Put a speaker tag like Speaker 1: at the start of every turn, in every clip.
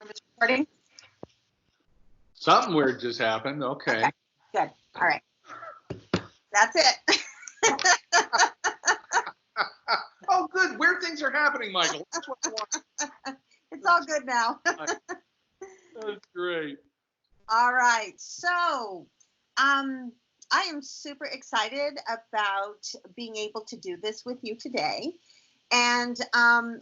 Speaker 1: It's recording.
Speaker 2: Something weird just happened. Okay.
Speaker 1: Good. All right. That's it.
Speaker 2: Oh, good. Weird things are happening, Michael. That's what I want.
Speaker 1: It's all good now.
Speaker 2: That's great.
Speaker 1: All right. So, I am super excited about being able to do this with you today. And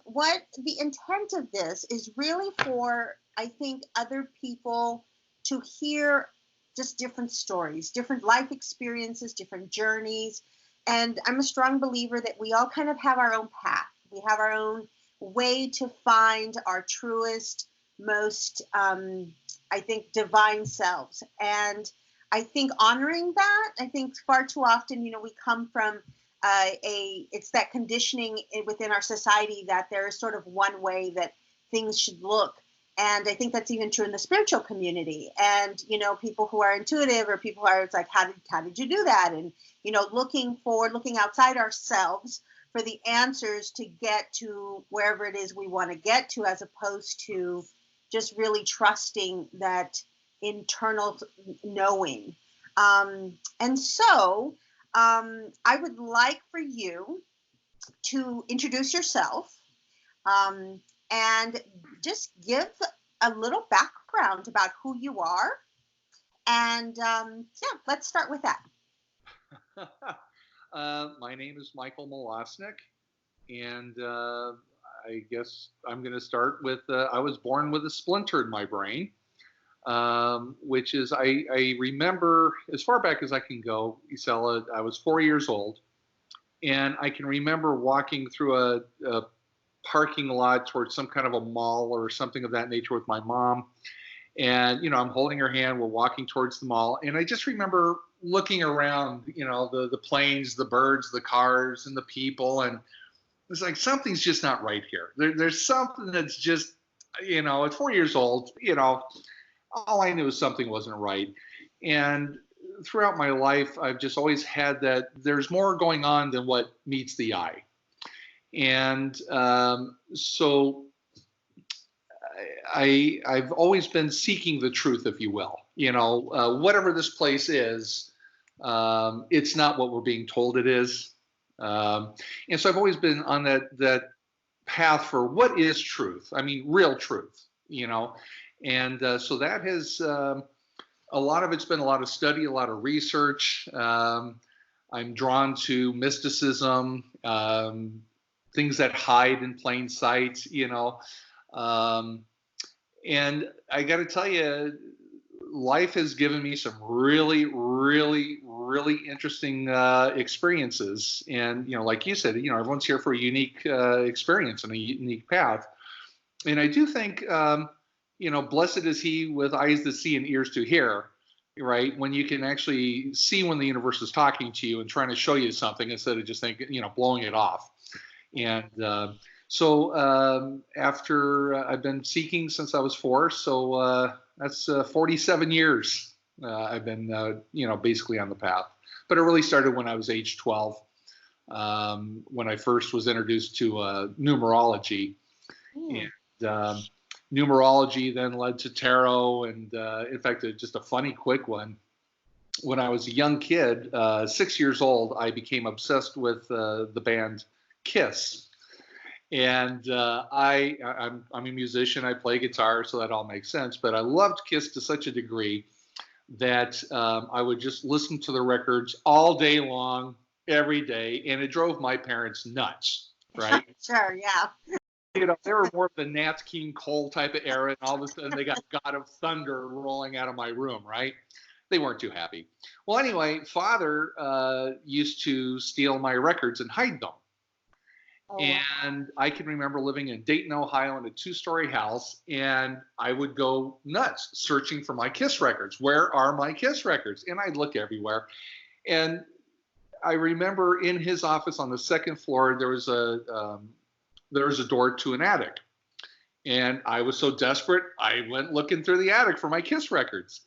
Speaker 1: what the intent of this is really for, I think, other people to hear just different stories, different life experiences, different journeys. And I'm a strong believer that we all kind of have our own path. We have our own way to find our truest, most, I think, divine selves. And I think honoring that, I think far too often, we come from it's that conditioning within our society that there is sort of one way that things should look. And I think that's even true in the spiritual community. And, people who are intuitive or people who are, it's like, how did you do that? And, looking outside ourselves for the answers to get to wherever it is we want to get to, as opposed to just really trusting that internal knowing. And so I would like for you to introduce yourself and just give a little background about who you are. And let's start with that.
Speaker 2: My name is Michael Melasnik, and I guess I'm going to start with I was born with a splinter in my brain, which is, I remember as far back as I can go, Isela, I was 4 years old, and I can remember walking through a parking lot towards some kind of a mall or something of that nature with my mom. And, I'm holding her hand, we're walking towards the mall. And I just remember looking around, the planes, the birds, the cars, and the people. And it's like, something's just not right here. There's something that's just, at 4 years old, all I knew was something wasn't right. And throughout my life, I've just always had that there's more going on than what meets the eye. And so I've always been seeking the truth, if you will. Whatever this place is, it's not what we're being told it is. And so I've always been on that path for what is truth. I mean, real truth, And so that has, a lot of it's been a lot of study, a lot of research. I'm drawn to mysticism, things that hide in plain sight, and I got to tell you, life has given me some really, really, really interesting experiences. And, like you said, everyone's here for a unique experience and a unique path. And I do think, blessed is he with eyes that see and ears to hear, right? When you can actually see when the universe is talking to you and trying to show you something instead of just thinking, blowing it off. And so after I've been seeking since I was 4, so that's 47 years I've been, basically on the path. But it really started when I was age 12, when I first was introduced to numerology. And numerology then led to tarot. And in fact, just a funny quick one. When I was a young kid, 6 years old, I became obsessed with the band Kiss. And I'm a musician, I play guitar, so that all makes sense. But I loved Kiss to such a degree that I would just listen to the records all day long, every day, and it drove my parents nuts, right?
Speaker 1: Sure, yeah.
Speaker 2: They were more of the Nat King Cole type of era, and all of a sudden they got God of Thunder rolling out of my room, right? They weren't too happy. Well, anyway, Father used to steal my records and hide them. And I can remember living in Dayton, Ohio in a 2-story house, and I would go nuts searching for my Kiss records. Where are my Kiss records? And I'd look everywhere. And I remember in his office on the 2nd floor, there was a door to an attic. And I was so desperate, I went looking through the attic for my Kiss records.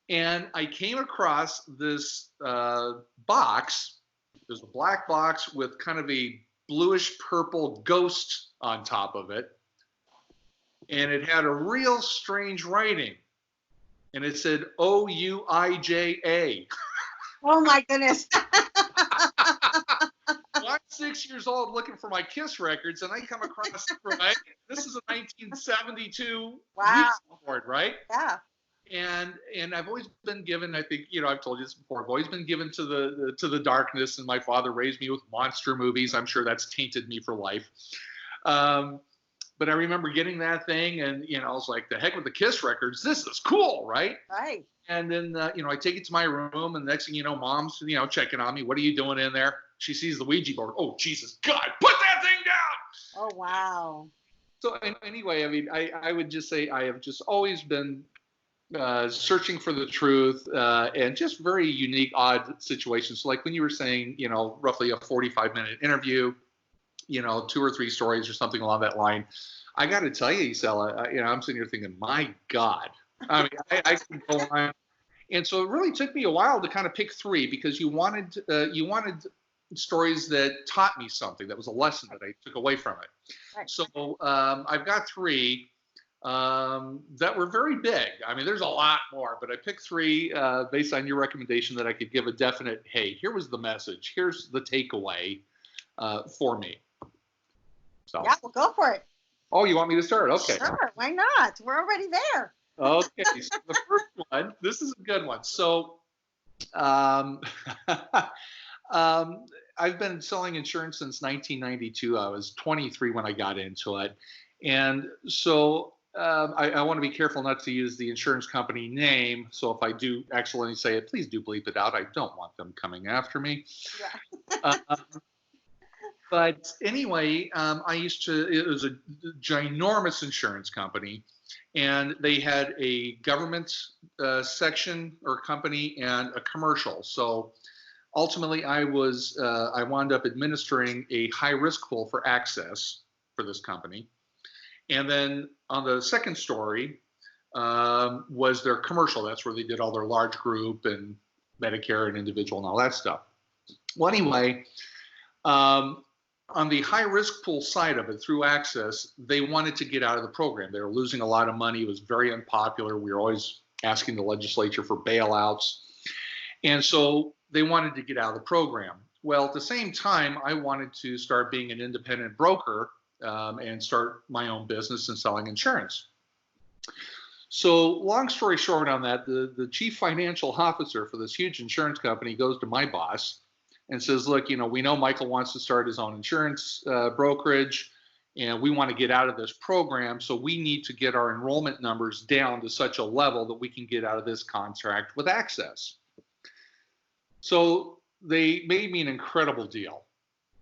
Speaker 2: And I came across this box. There's a black box with kind of a bluish purple ghost on top of it. and it had a real strange writing, and it said OUIJA.
Speaker 1: Oh my goodness.
Speaker 2: Well, I'm 6 years old looking for my KISS records, and I come across, right? This is a 1972
Speaker 1: Wow.
Speaker 2: board, right?
Speaker 1: Yeah.
Speaker 2: And I've always been given, I think, I've told you this before, I've always been given to the darkness, and my father raised me with monster movies. I'm sure that's tainted me for life. But I remember getting that thing, and I was like, the heck with the KISS records, this is cool, right?
Speaker 1: Right.
Speaker 2: And then I take it to my room, and the next thing you know, mom's checking on me. What are you doing in there? She sees the Ouija board. Oh, Jesus, God, put that thing down.
Speaker 1: Oh wow.
Speaker 2: So anyway, I mean, I would just say I have just always been searching for the truth, and just very unique, odd situations. So like when you were saying, roughly a 45-minute interview, 2 or 3 stories or something along that line. I got to tell you, Isela, I'm sitting here thinking, my God. I mean, I could go on. And so it really took me a while to kind of pick 3, because you wanted stories that taught me something, that was a lesson that I took away from it.
Speaker 1: Right.
Speaker 2: So I've got 3 that were very big. I mean, there's a lot more, but I picked 3 based on your recommendation that I could give a definite, hey, here was the message. Here's the takeaway for me. So.
Speaker 1: Yeah, well, go for it.
Speaker 2: Oh, you want me to start? Okay.
Speaker 1: Sure, why not? We're already there.
Speaker 2: Okay, so the first one, this is a good one. So I've been selling insurance since 1992. I was 23 when I got into it. And so I want to be careful not to use the insurance company name. So if I do accidentally say it, please do bleep it out. I don't want them coming after me.
Speaker 1: Yeah.
Speaker 2: But anyway, it was a ginormous insurance company, and they had a government section or company and a commercial. So ultimately I wound up administering a high risk pool for access for this company. And then on the second story was their commercial. That's where they did all their large group and Medicare and individual and all that stuff. Well, anyway, on the high risk pool side of it, through Access, they wanted to get out of the program. They were losing a lot of money. It was very unpopular. We were always asking the legislature for bailouts. And so they wanted to get out of the program. Well, at the same time, I wanted to start being an independent broker and start my own business and selling insurance. So long story short on that, the chief financial officer for this huge insurance company goes to my boss and says, look, we know Michael wants to start his own insurance brokerage, and we want to get out of this program. So we need to get our enrollment numbers down to such a level that we can get out of this contract with Access. So they made me an incredible deal.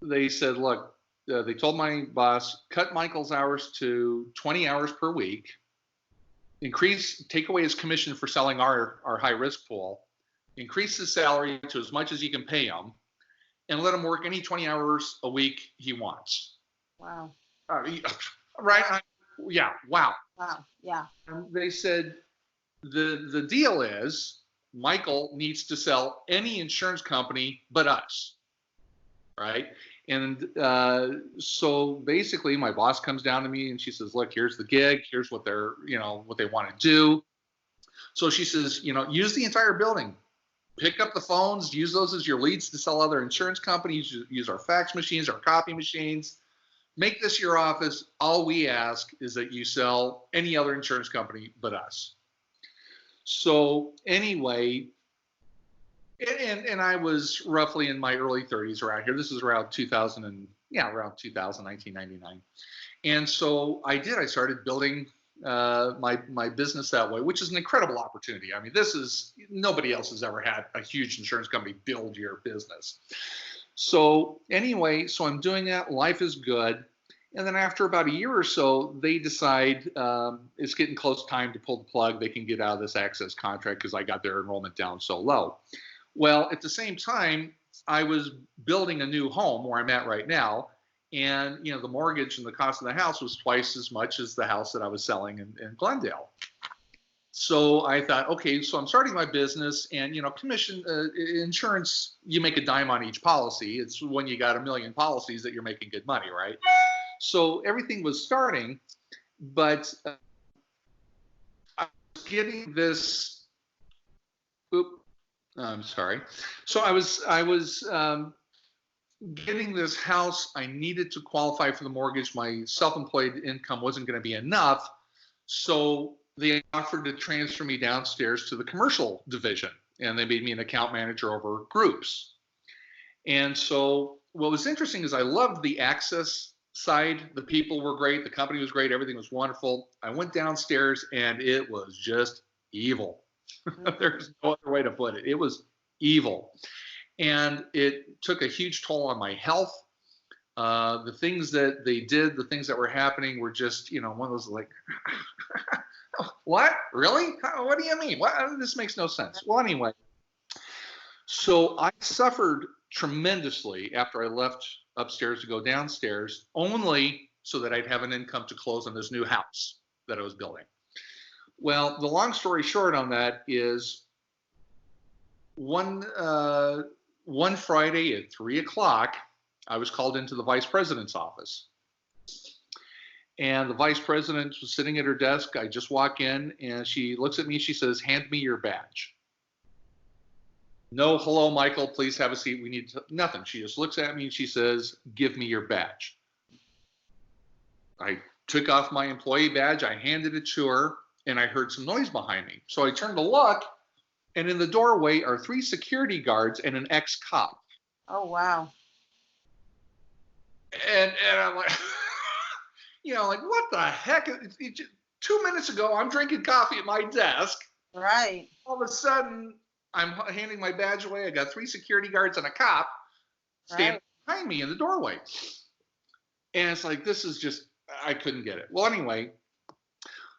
Speaker 2: They said, look, they told my boss, cut Michael's hours to 20 hours per week, take away his commission for selling our high risk pool, increase his salary to as much as you can pay him, and let him work any 20 hours a week he wants.
Speaker 1: Wow.
Speaker 2: Right? Yeah. Wow.
Speaker 1: Wow. Yeah.
Speaker 2: And they said the deal is Michael needs to sell any insurance company but us. Right? And so basically my boss comes down to me and she says, look, here's the gig. Here's what they're, what they want to do. So she says, use the entire building. Pick up the phones, use those as your leads to sell other insurance companies, use our fax machines, our copy machines. Make this your office. All we ask is that you sell any other insurance company but us. So anyway, and I was roughly in my early 30s around here. This is around 2000 1999. And so I started building my business that way, which is an incredible opportunity. I mean, nobody else has ever had a huge insurance company build your business. So anyway, so I'm doing that. Life is good. And then after about a year or so, they decide it's getting close time to pull the plug. They can get out of this Access contract because I got their enrollment down so low. Well, at the same time, I was building a new home where I'm at right now. And, the mortgage and the cost of the house was twice as much as the house that I was selling in Glendale. So I thought, okay, so I'm starting my business, and, commission insurance, you make a dime on each policy. It's when you got 1 million policies that you're making good money, right? So everything was starting. but I was getting this. Oop, I'm sorry. So I was getting this house. I needed to qualify for the mortgage. My self-employed income wasn't going to be enough, so they offered to transfer me downstairs to the commercial division, and they made me an account manager over groups. And so what was interesting is I loved the access side. The people were great. The company was great. Everything was wonderful. I went downstairs and it was just evil. There's no other way to put it. It was evil. And it took a huge toll on my health. The things that they did, the things that were happening were just, one of those like, what? Really? What do you mean? What? This makes no sense. Well, anyway, so I suffered tremendously after I left upstairs to go downstairs, only so that I'd have an income to close on this new house that I was building. Well, the long story short on that is one Friday at 3 o'clock, I was called into the vice president's office. And the vice president was sitting at her desk. I just walk in and she looks at me. She says, "Hand me your badge." No, hello, Michael, please have a seat. We need nothing. She just looks at me and she says, "Give me your badge." I took off my employee badge. I handed it to her and I heard some noise behind me. So I turned to look, and in the doorway are 3 security guards and an ex-cop.
Speaker 1: Oh, wow.
Speaker 2: And I'm like, like, what the heck? 2 minutes ago, I'm drinking coffee at my desk.
Speaker 1: Right.
Speaker 2: All of a sudden, I'm handing my badge away. I got 3 security guards and a cop standing behind me in the doorway. And it's like, this is just, I couldn't get it. Well, anyway,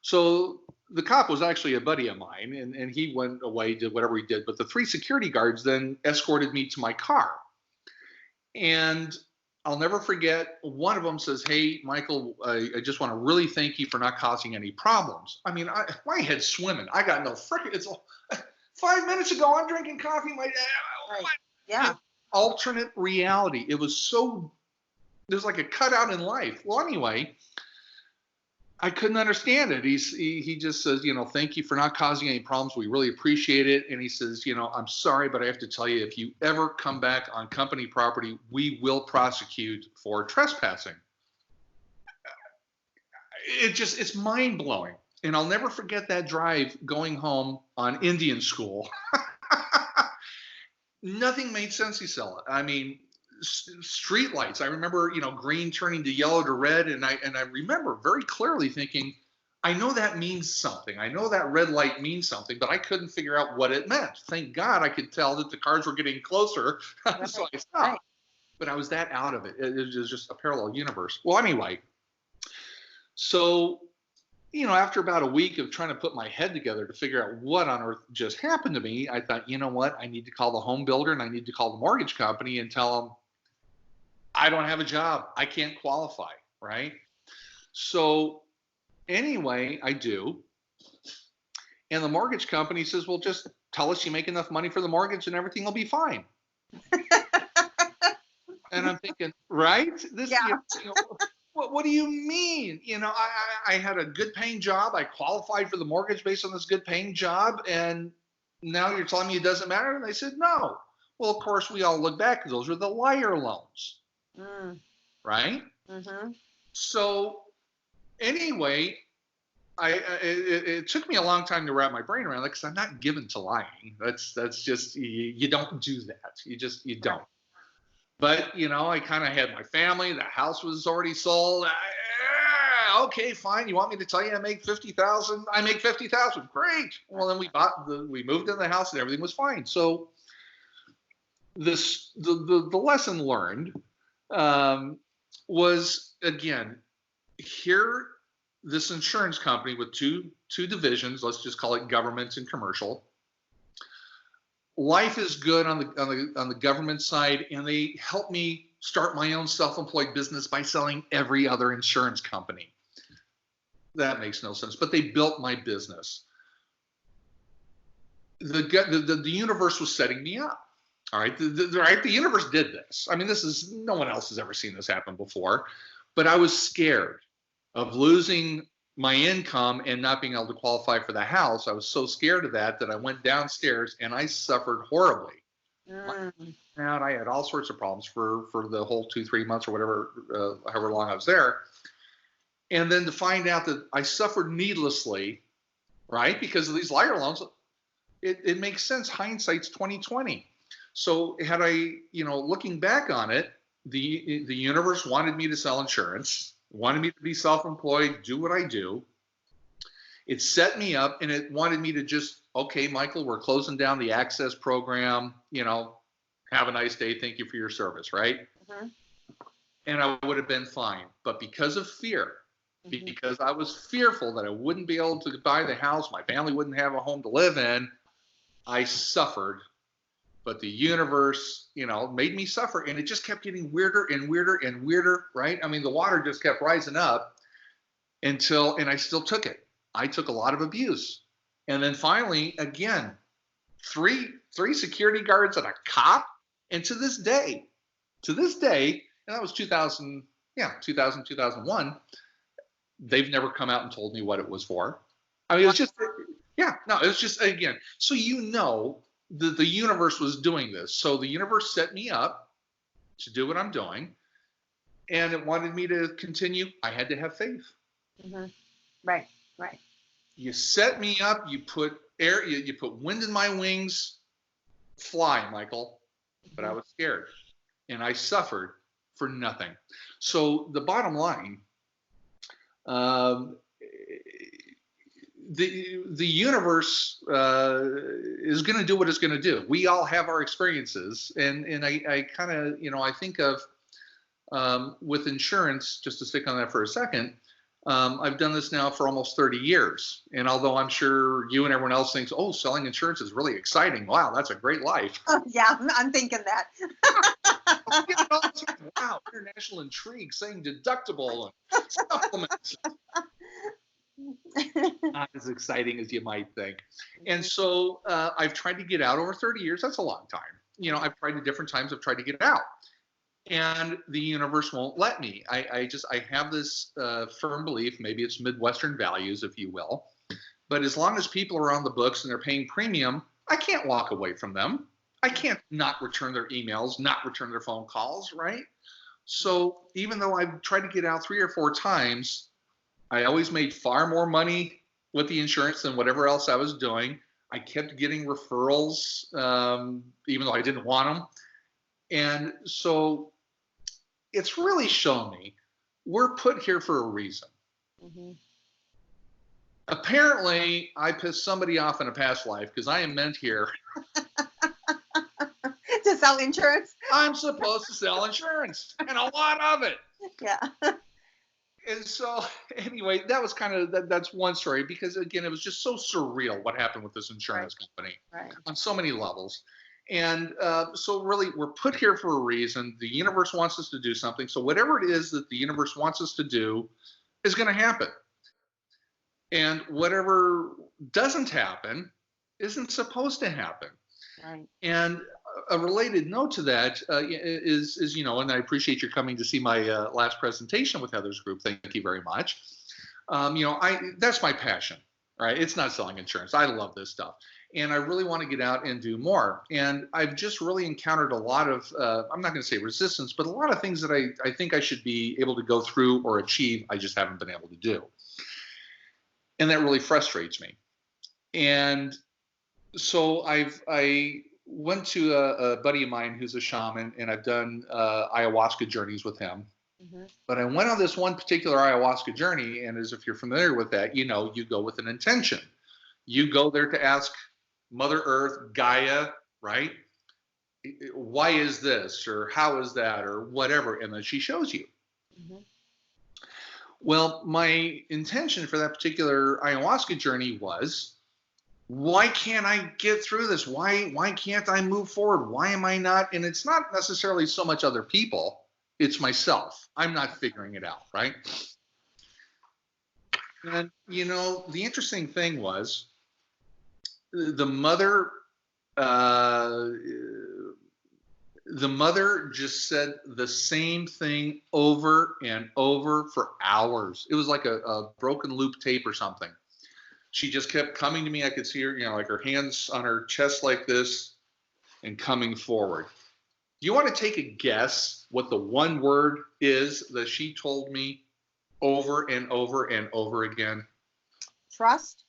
Speaker 2: so the cop was actually a buddy of mine, and he went away, did whatever he did. But the 3 security guards then escorted me to my car. And I'll never forget, one of them says, "Hey, Michael, I just want to really thank you for not causing any problems." I mean, my head's swimming. I got no frickin', it's 5 minutes ago, I'm drinking coffee.
Speaker 1: Yeah.
Speaker 2: Alternate reality. It was so, there's like a cutout in life. Well, anyway, I couldn't understand it. He just says, "Thank you for not causing any problems. We really appreciate it." And he says, "I'm sorry, but I have to tell you, if you ever come back on company property, we will prosecute for trespassing." It's mind blowing. And I'll never forget that drive going home on Indian school. Nothing made sense, Isela. I mean, street lights. I remember, green turning to yellow to red, and I remember very clearly thinking, I know that means something. I know that red light means something, but I couldn't figure out what it meant. Thank God I could tell that the cars were getting closer, so I stopped. Right. But I was that out of it. It was just a parallel universe. Well, anyway, so after about a week of trying to put my head together to figure out what on earth just happened to me, I thought, you know what? I need to call the home builder and I need to call the mortgage company and tell them I don't have a job. I can't qualify, right? So anyway, I do. And the mortgage company says, "Well, just tell us you make enough money for the mortgage and everything will be fine." And I'm thinking, right? What do you mean? I had a good paying job. I qualified for the mortgage based on this good paying job. And now you're telling me it doesn't matter? And they said, no. Well, of course, we all look back. Those are the liar loans. Right? Mm-hmm. So anyway, it took me a long time to wrap my brain around it because I'm not given to lying. That's just, you don't do that. You don't. But, I kind of had my family. The house was already sold. Okay, fine. You want me to tell you I make $50,000? I make $50,000. Great. Well, then we moved in the house and everything was fine. So the lesson learned was, again, here, this insurance company with two divisions, let's just call it government and commercial. Life is good on the government side, and they helped me start my own self-employed business by selling every other insurance company. That makes no sense, but they built my business. The universe was setting me up. All right, the universe did this. I mean, no one else has ever seen this happen before, but I was scared of losing my income and not being able to qualify for the house. I was so scared of that I went downstairs and I suffered horribly.
Speaker 1: Mm.
Speaker 2: And I had all sorts of problems for the whole 2-3 months or whatever, however long I was there. And then to find out that I suffered needlessly, right, because of these liar loans, it makes sense. Hindsight's 2020. So had I, looking back on it, the universe wanted me to sell insurance, wanted me to be self-employed, do what I do. It set me up, and it wanted me to just, okay, Michael, we're closing down the access program, have a nice day, thank you for your service, right?
Speaker 1: Mm-hmm.
Speaker 2: And I would have been fine. But because of fear,
Speaker 1: Mm-hmm.
Speaker 2: because I was fearful that I wouldn't be able to buy the house, my family wouldn't have a home to live in, I suffered. But the universe, made me suffer, and it just kept getting weirder and weirder and weirder, right? I mean, the water just kept rising up and I still took it. I took a lot of abuse. And then finally, again, three security guards and a cop. And to this day, and that was 2000, 2001, they've never come out and told me what it was for. I mean, it was just, it was just, again, so the universe was doing this. So the universe set me up to do what I'm doing, and it wanted me to continue. I had to have faith.
Speaker 1: Mm-hmm. Right.
Speaker 2: You set me up, you put air, you put wind in my wings, fly, Michael. But I was scared, and I suffered for nothing. So the bottom line, the universe is going to do what it's going to do. We all have our experiences, and I kind of, I think of with insurance, just to stick on that for a second. I've done this now for almost 30 years. And although I'm sure you and everyone else thinks, oh, selling insurance is really exciting. Wow, that's a great life.
Speaker 1: Oh, yeah, I'm thinking that.
Speaker 2: Wow, international intrigue, saying deductible and supplements. Not as exciting as you might think. And so I've tried to get out over 30 years. That's a long time. I've tried at different times. I've tried to get out. And the universe won't let me. I have this firm belief, maybe it's Midwestern values, if you will. But as long as people are on the books and they're paying premium, I can't walk away from them. I can't not return their emails, not return their phone calls, right? So even though I've tried to get out 3 or 4 times, I always made far more money with the insurance than whatever else I was doing. I kept getting referrals, even though I didn't want them. And so it's really shown me we're put here for a reason.
Speaker 1: Mm-hmm.
Speaker 2: Apparently, I pissed somebody off in a past life because I am meant here
Speaker 1: to sell insurance.
Speaker 2: I'm supposed to sell insurance, and a lot of it.
Speaker 1: Yeah.
Speaker 2: And so, anyway, that was kind of that's one story because again, it was just so surreal what happened with this insurance company on so many levels. And so really, we're put here for a reason. The universe wants us to do something. So whatever it is that the universe wants us to do is going to happen. And whatever doesn't happen isn't supposed to happen.
Speaker 1: Right.
Speaker 2: And a related note to that is and I appreciate your coming to see my last presentation with Heather's group. Thank you very much. That's my passion, right? It's not selling insurance. I love this stuff. And I really want to get out and do more. And I've just really encountered a lot of, I'm not going to say resistance, but a lot of things that I think I should be able to go through or achieve, I just haven't been able to do. And that really frustrates me. And so I went to a buddy of mine who's a shaman, and I've done ayahuasca journeys with him. Mm-hmm. But I went on this one particular ayahuasca journey, and as if you're familiar with that, you go with an intention. You go there to ask Mother Earth, Gaia, right? Why is this, or how is that, or whatever, and then she shows you. Mm-hmm. Well, my intention for that particular ayahuasca journey was, why can't I get through this? Why can't I move forward? Why am I not? And it's not necessarily so much other people, it's myself. I'm not figuring it out, right? And, the interesting thing was, the mother the mother just said the same thing over and over for hours. It was like a broken loop tape or something. She just kept coming to me. I could see her, like her hands on her chest like this and coming forward. Do you want to take a guess what the one word is that she told me over and over and over again?
Speaker 1: Trust.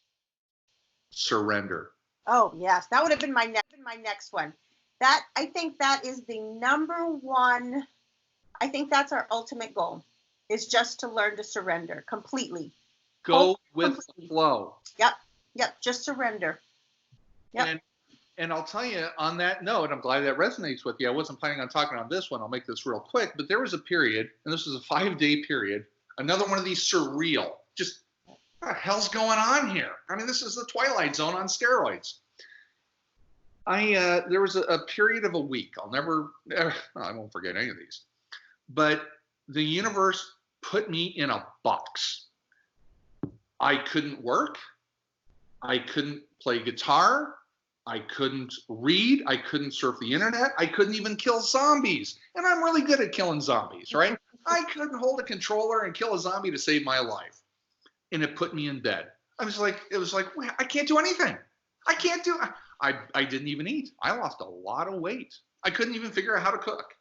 Speaker 2: Surrender.
Speaker 1: Oh, yes. That would have been my next one. I think that is the number one. I think that's our ultimate goal, is just to learn to surrender completely.
Speaker 2: Go with the flow.
Speaker 1: Yep. Just surrender. Yep.
Speaker 2: And I'll tell you on that note, I'm glad that resonates with you. I wasn't planning on talking on this one. I'll make this real quick. But there was a period, and this was a 5-day period, another one of these surreal, just what the hell's going on here? I mean, this is the Twilight Zone on steroids. There was a period of a week. I won't forget any of these. But the universe put me in a box. I couldn't work. I couldn't play guitar. I couldn't read. I couldn't surf the internet. I couldn't even kill zombies. And I'm really good at killing zombies, right? I couldn't hold a controller and kill a zombie to save my life. And it put me in bed. It was like, I can't do anything. I didn't even eat. I lost a lot of weight. I couldn't even figure out how to cook.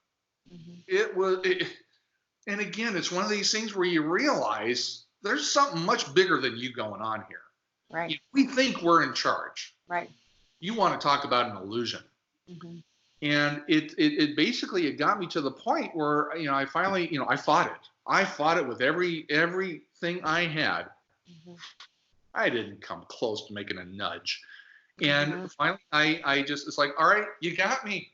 Speaker 2: Mm-hmm. And again, it's one of these things where you realize there's something much bigger than you going on here.
Speaker 1: Right.
Speaker 2: We think we're in charge.
Speaker 1: Right.
Speaker 2: You want to talk about an illusion. Mm-hmm. And it basically, it got me to the point where, I finally, I fought it. I fought it with everything I had. Mm-hmm. I didn't come close to making a nudge. And finally, I just, it's like, all right, you got me.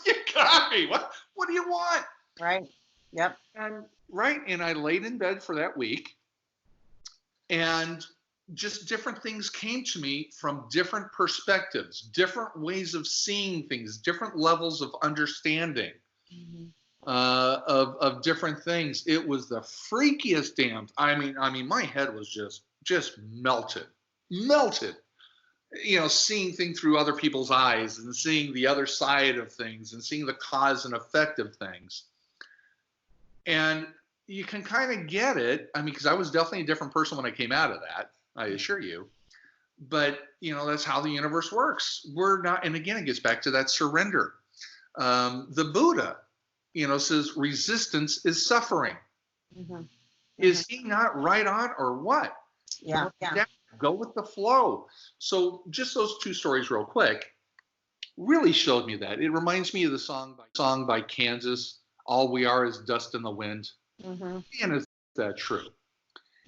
Speaker 2: You got me. What do you want?
Speaker 1: Right. Yep.
Speaker 2: And I laid in bed for that week, and just different things came to me from different perspectives, different ways of seeing things, different levels of understanding of different things. It was the freakiest damn. I mean, my head was just melted. Seeing things through other people's eyes and seeing the other side of things and seeing the cause and effect of things. And you can kind of get it. I mean, because I was definitely a different person when I came out of that, I assure you. But, that's how the universe works. We're not, and again, it gets back to that surrender. The Buddha, says resistance is suffering. Mm-hmm. Is he not right on or what?
Speaker 1: Yeah.
Speaker 2: Go with the flow. So just those two stories real quick really showed me that. It reminds me of the song by Kansas, All We Are Is Dust in the Wind. Mm-hmm. And is that true?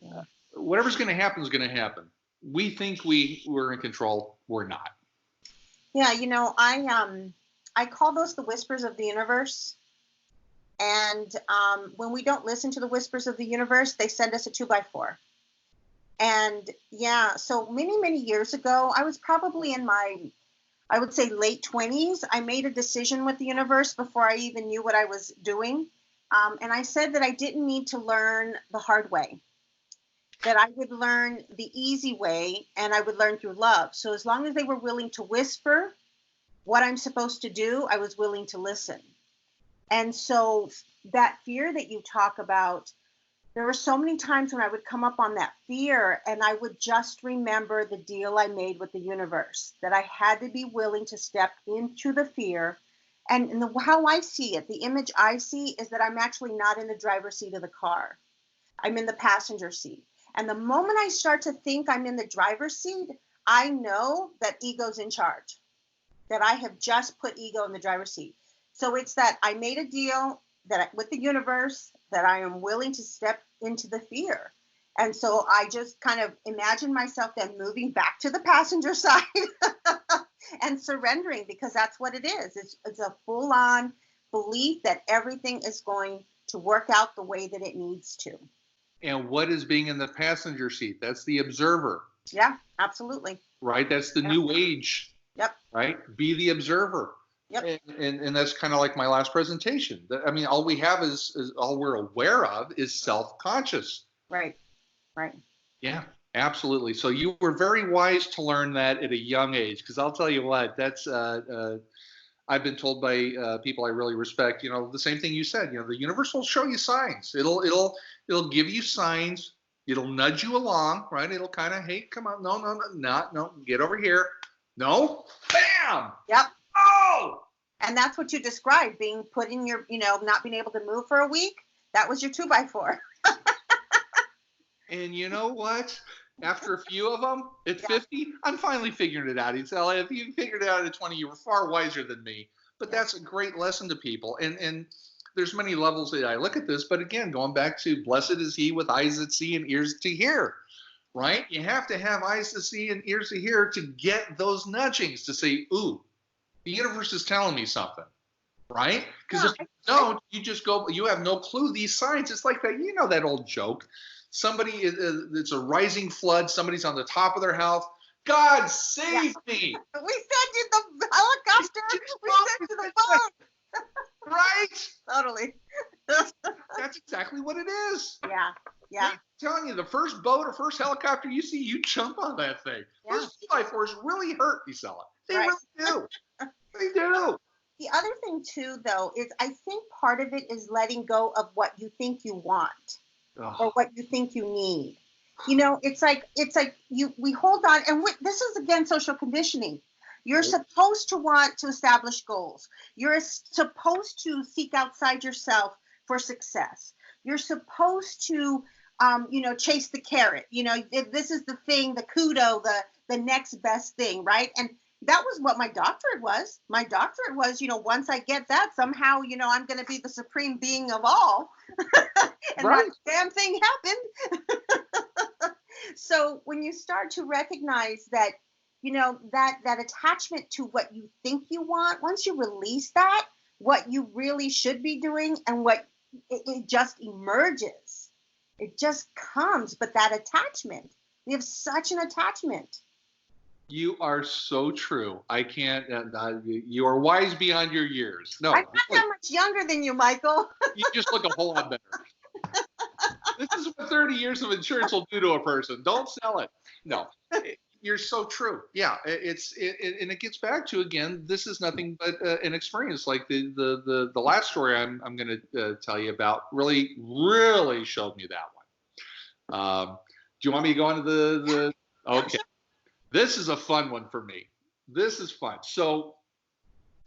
Speaker 2: Yeah. Whatever's going to happen is going to happen. We think we're in control. We're not.
Speaker 1: Yeah, I call those the whispers of the universe. And when we don't listen to the whispers of the universe, they send us a 2x4. And yeah, so many years ago, I was probably in my, I would say, late 20s. I made a decision with the universe before I even knew what I was doing. And I said that I didn't need to learn the hard way, that I would learn the easy way, and I would learn through love. So as long as they were willing to whisper what I'm supposed to do, I was willing to listen. And so that fear that you talk about, there were so many times when I would come up on that fear and I would just remember the deal I made with the universe, that I had to be willing to step into the fear. And how I see it, the image I see is that I'm actually not in the driver's seat of the car. I'm in the passenger seat. And the moment I start to think I'm in the driver's seat, I know that ego's in charge, that I have just put ego in the driver's seat. So it's that I made a deal with the universe that I am willing to step into the fear. And so I just kind of imagine myself then moving back to the passenger side and surrendering, because that's what it is. It's a full-on belief that everything is going to work out the way that it needs to.
Speaker 2: And what is being in the passenger seat? That's the observer.
Speaker 1: Yeah, absolutely.
Speaker 2: Right? That's the new age.
Speaker 1: Yep.
Speaker 2: Right? Be the observer.
Speaker 1: Yep.
Speaker 2: And that's kind of like my last presentation. I mean, all we have is all we're aware of is self-conscious.
Speaker 1: Right.
Speaker 2: Yeah, absolutely. So you were very wise to learn that at a young age, because I'll tell you what, that's I've been told by people I really respect, the same thing you said. The universe will show you signs. It'll give you signs. It'll nudge you along, right? It'll kind of, hey, come on, no, get over here. No, bam.
Speaker 1: Yep.
Speaker 2: Oh.
Speaker 1: And that's what you described, being put in your, not being able to move for a week. That was your 2x4.
Speaker 2: And you know what? After a few of them, at 50, I'm finally figuring it out. He'd say, if you figured it out at 20, you were far wiser than me. But that's a great lesson to people. And there's many levels that I look at this. But again, going back to blessed is he with eyes that see and ears to hear, right? You have to have eyes to see and ears to hear to get those nudgings to say, ooh, the universe is telling me something, right? Because if you don't, you just go, you have no clue these signs. It's like that, that old joke. Somebody, it's a rising flood. Somebody's on the top of their house. God save me.
Speaker 1: We sent you the helicopter. We sent you the boat.
Speaker 2: Right?
Speaker 1: Totally.
Speaker 2: That's exactly what it is.
Speaker 1: Yeah.
Speaker 2: I'm telling you, the first boat or first helicopter you see, you jump on that thing.
Speaker 1: Yeah.
Speaker 2: Those 2x4s really hurt, Isela. They
Speaker 1: Right.
Speaker 2: really do. They do.
Speaker 1: The other thing too, though, is I think part of it is letting go of what you think you want. Or what you think you need. It's like we hold on, and this is again social conditioning. You're supposed to want to establish goals. You're supposed to seek outside yourself for success. You're supposed to chase the carrot. This is the thing, the kudo, the next best thing, right? And that was what my doctorate was. My doctorate was, once I get that, somehow, I'm going to be the supreme being of all. And
Speaker 2: right.
Speaker 1: that damn thing happened. So when you start to recognize that, that attachment to what you think you want, once you release that, what you really should be doing and what it just emerges. It just comes. But that attachment, we have such an attachment.
Speaker 2: You are so true. I can't. You are wise beyond your years. No,
Speaker 1: I'm not that much younger than you, Michael.
Speaker 2: You just look a whole lot better. This is what 30 years of insurance will do to a person. Don't sell it. No, you're so true. Yeah, and it gets back to, again, this is nothing but an experience. Like the last story I'm going to tell you about really showed me that one. Do you want me to go into the? Okay. This is a fun one for me. This is fun. So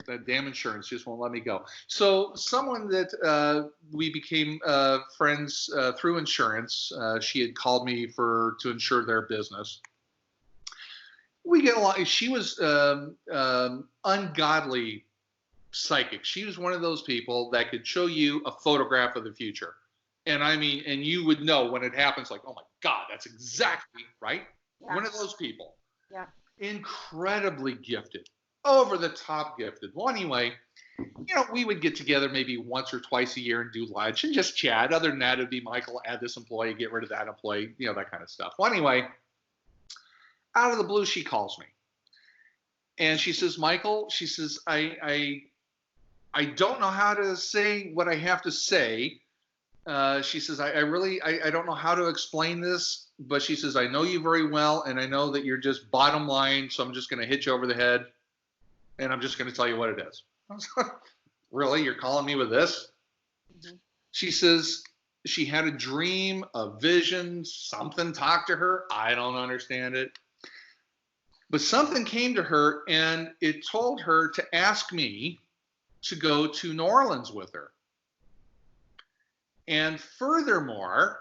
Speaker 2: that damn insurance just won't let me go. So someone that we became friends through insurance, she had called me to insure their business. We get along. She was ungodly psychic. She was one of those people that could show you a photograph of the future. And I mean, and you would know when it happens, like, oh my God, that's exactly right. Yeah. One of those people.
Speaker 1: Yeah.
Speaker 2: Incredibly gifted, over the top gifted. Well, anyway, we would get together maybe once or twice a year and do lunch and just chat. Other than that, it'd be Michael, add this employee, get rid of that employee, that kind of stuff. Well, anyway, out of the blue, she calls me. And she says, Michael, she says, I don't know how to say what I have to say. She says, I don't know how to explain this, but she says, I know you very well, and I know that you're just bottom line, so I'm just going to hit you over the head, and I'm just going to tell you what it is. I was like, really? You're calling me with this? Mm-hmm. She says she had a dream, a vision, something talked to her. I don't understand it. But something came to her, and it told her to ask me to go to New Orleans with her. And furthermore,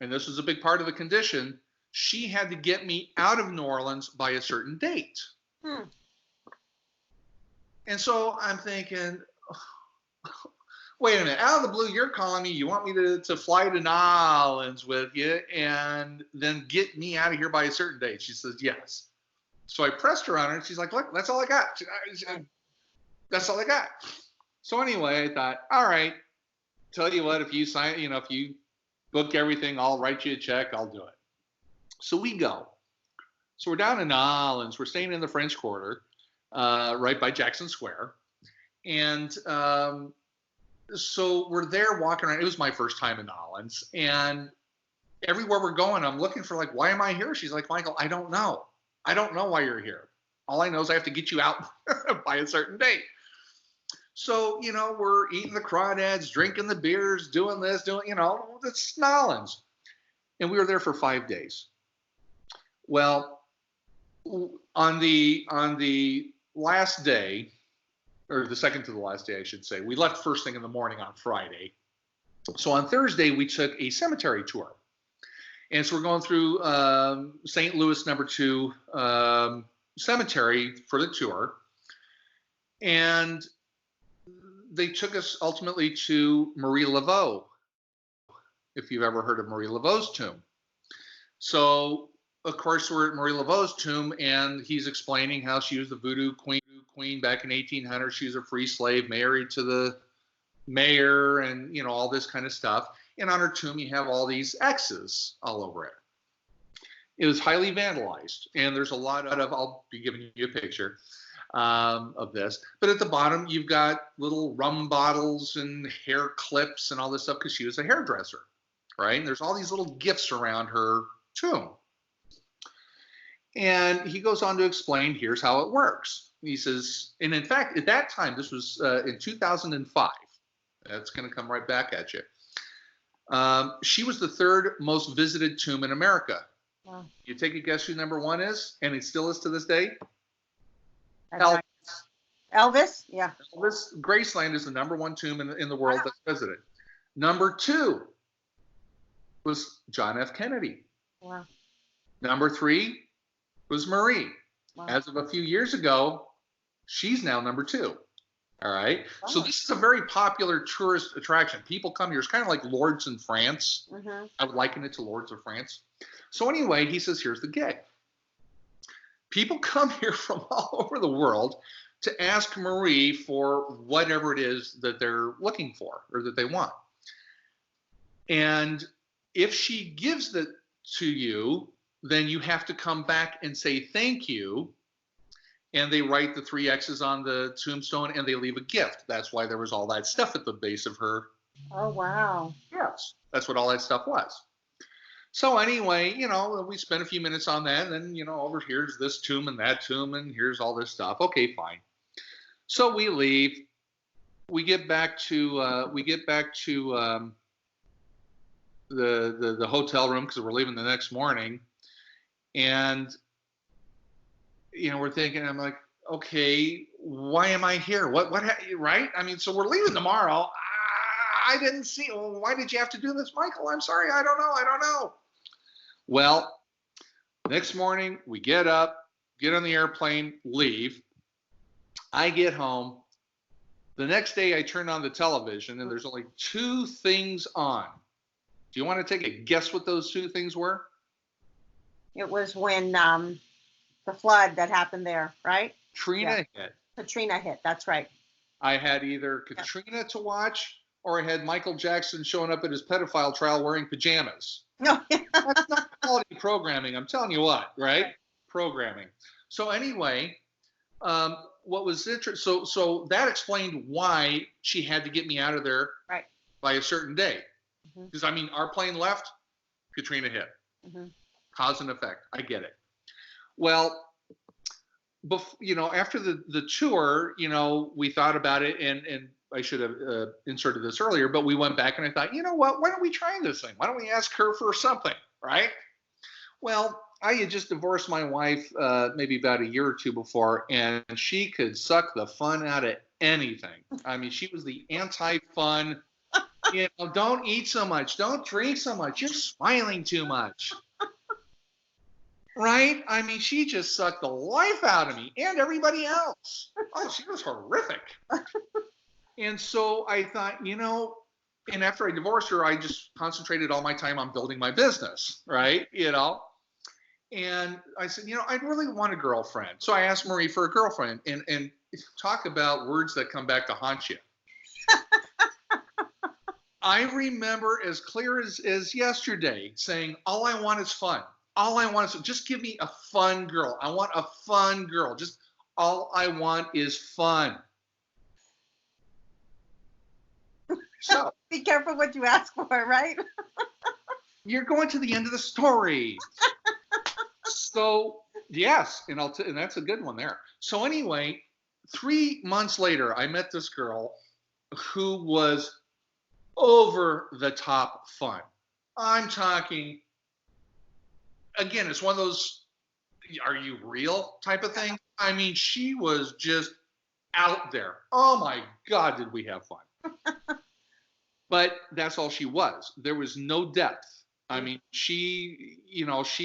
Speaker 2: and this was a big part of the condition, she had to get me out of New Orleans by a certain date. And so I'm thinking, wait a minute, out of the blue, you're calling me, you want me to fly to New Orleans with you and then get me out of here by a certain date? She says, yes. So I pressed her on her, and she's like, look, that's all I got. That's all I got. So anyway, I thought, all right, tell you what, if you sign, if you book everything, I'll write you a check, I'll do it. So we go. So we're down in New Orleans. We're staying in the French Quarter, right by Jackson Square. And so we're there walking around. It was my first time in New Orleans. And everywhere we're going, I'm looking for, like, why am I here? She's like, Michael, I don't know. I don't know why you're here. All I know is I have to get you out by a certain date. So, we're eating the crawdads, drinking the beers, doing this, the Snallins. And we were there for 5 days. Well, on the last day, or the second to the last day, I should say, we left first thing in the morning on Friday. So on Thursday, we took a cemetery tour. And so we're going through St. Louis number 2 cemetery for the tour. And they took us ultimately to Marie Laveau, if you've ever heard of Marie Laveau's tomb. So, of course, we're at Marie Laveau's tomb, and he's explaining how she was the voodoo queen back in 1800. She was a free slave married to the mayor and, all this kind of stuff. And on her tomb, you have all these X's all over it. It was highly vandalized, and there's a lot of, I'll be giving you a picture of this. But at the bottom, you've got little rum bottles and hair clips and all this stuff because she was a hairdresser, right? And there's all these little gifts around her tomb. And he goes on to explain, here's how it works. He says, and in fact, at that time, this was in 2005. That's going to come right back at you. She was the 3rd most visited tomb in America. Wow. You take a guess who number 1 is? And it still is to this day?
Speaker 1: Elvis. Elvis? Yeah.
Speaker 2: Elvis. Graceland is the number 1 tomb in the world that's visited. Number 2 was John F. Kennedy.
Speaker 1: Wow.
Speaker 2: Number 3 was Marie.
Speaker 1: Wow.
Speaker 2: As of a few years ago, she's now number 2. All right.
Speaker 1: Wow.
Speaker 2: So this is a very popular tourist attraction. People come here. It's kind of like Lourdes in France.
Speaker 1: Mm-hmm.
Speaker 2: I would liken it to Lourdes of France. So anyway, he says, here's the gig. People come here from all over the world to ask Marie for whatever it is that they're looking for or that they want. And if she gives that to you, then you have to come back and say thank you. And they write the 3 X's on the tombstone and they leave a gift. That's why there was all that stuff at the base of her.
Speaker 1: Oh, wow.
Speaker 2: Yes, that's what all that stuff was. So anyway, we spent a few minutes on that, and then, over here's this tomb and that tomb, and here's all this stuff. Okay, fine. So we leave. We get back to the hotel room because we're leaving the next morning, and we're thinking. I'm like, okay, why am I here? What? Right? I mean, so we're leaving tomorrow. I didn't see. Well, why did you have to do this, Michael? I'm sorry. I don't know. Well, next morning, we get up, get on the airplane, leave. I get home. The next day, I turn on the television, and there's only 2 things on. Do you want to take a guess what those 2 things were?
Speaker 1: It was when the flood that happened there, right?
Speaker 2: Katrina hit.
Speaker 1: Katrina hit. That's right.
Speaker 2: I had either Katrina to watch, or I had Michael Jackson showing up at his pedophile trial wearing pajamas.
Speaker 1: No.
Speaker 2: That's not quality programming. I'm telling you what, right? Programming. So anyway, what was interesting? So that explained why she had to get me out of there by a certain day. Because our plane left, Katrina hit. Mm-hmm. Cause and effect. I get it. Well, after the tour, we thought about it, and I should have inserted this earlier, but we went back and I thought, you know what? Why don't we try this thing? Why don't we ask her for something, right? Well, I had just divorced my wife maybe about a year or 2 before, and she could suck the fun out of anything. I mean, she was the anti-fun. Don't eat so much. Don't drink so much. You're smiling too much. Right? I mean, she just sucked the life out of me and everybody else. Oh, she was horrific. And so I thought, and after I divorced her, I just concentrated all my time on building my business, right? And I said, I'd really want a girlfriend. So I asked Marie for a girlfriend, and talk about words that come back to haunt you. I remember as clear as yesterday saying, all I want is fun. All I want is just give me a fun girl. I want a fun girl. Just all I want is fun. So
Speaker 1: be careful what you ask for, right?
Speaker 2: You're going to the end of the story. So yes, and that's a good one there. So anyway, 3 months later, I met this girl who was over the top fun. I'm talking, again, it's one of those, are you real type of thing. I mean, she was just out there. Oh my God, did we have fun. But that's all she was. There was no depth. I mean, she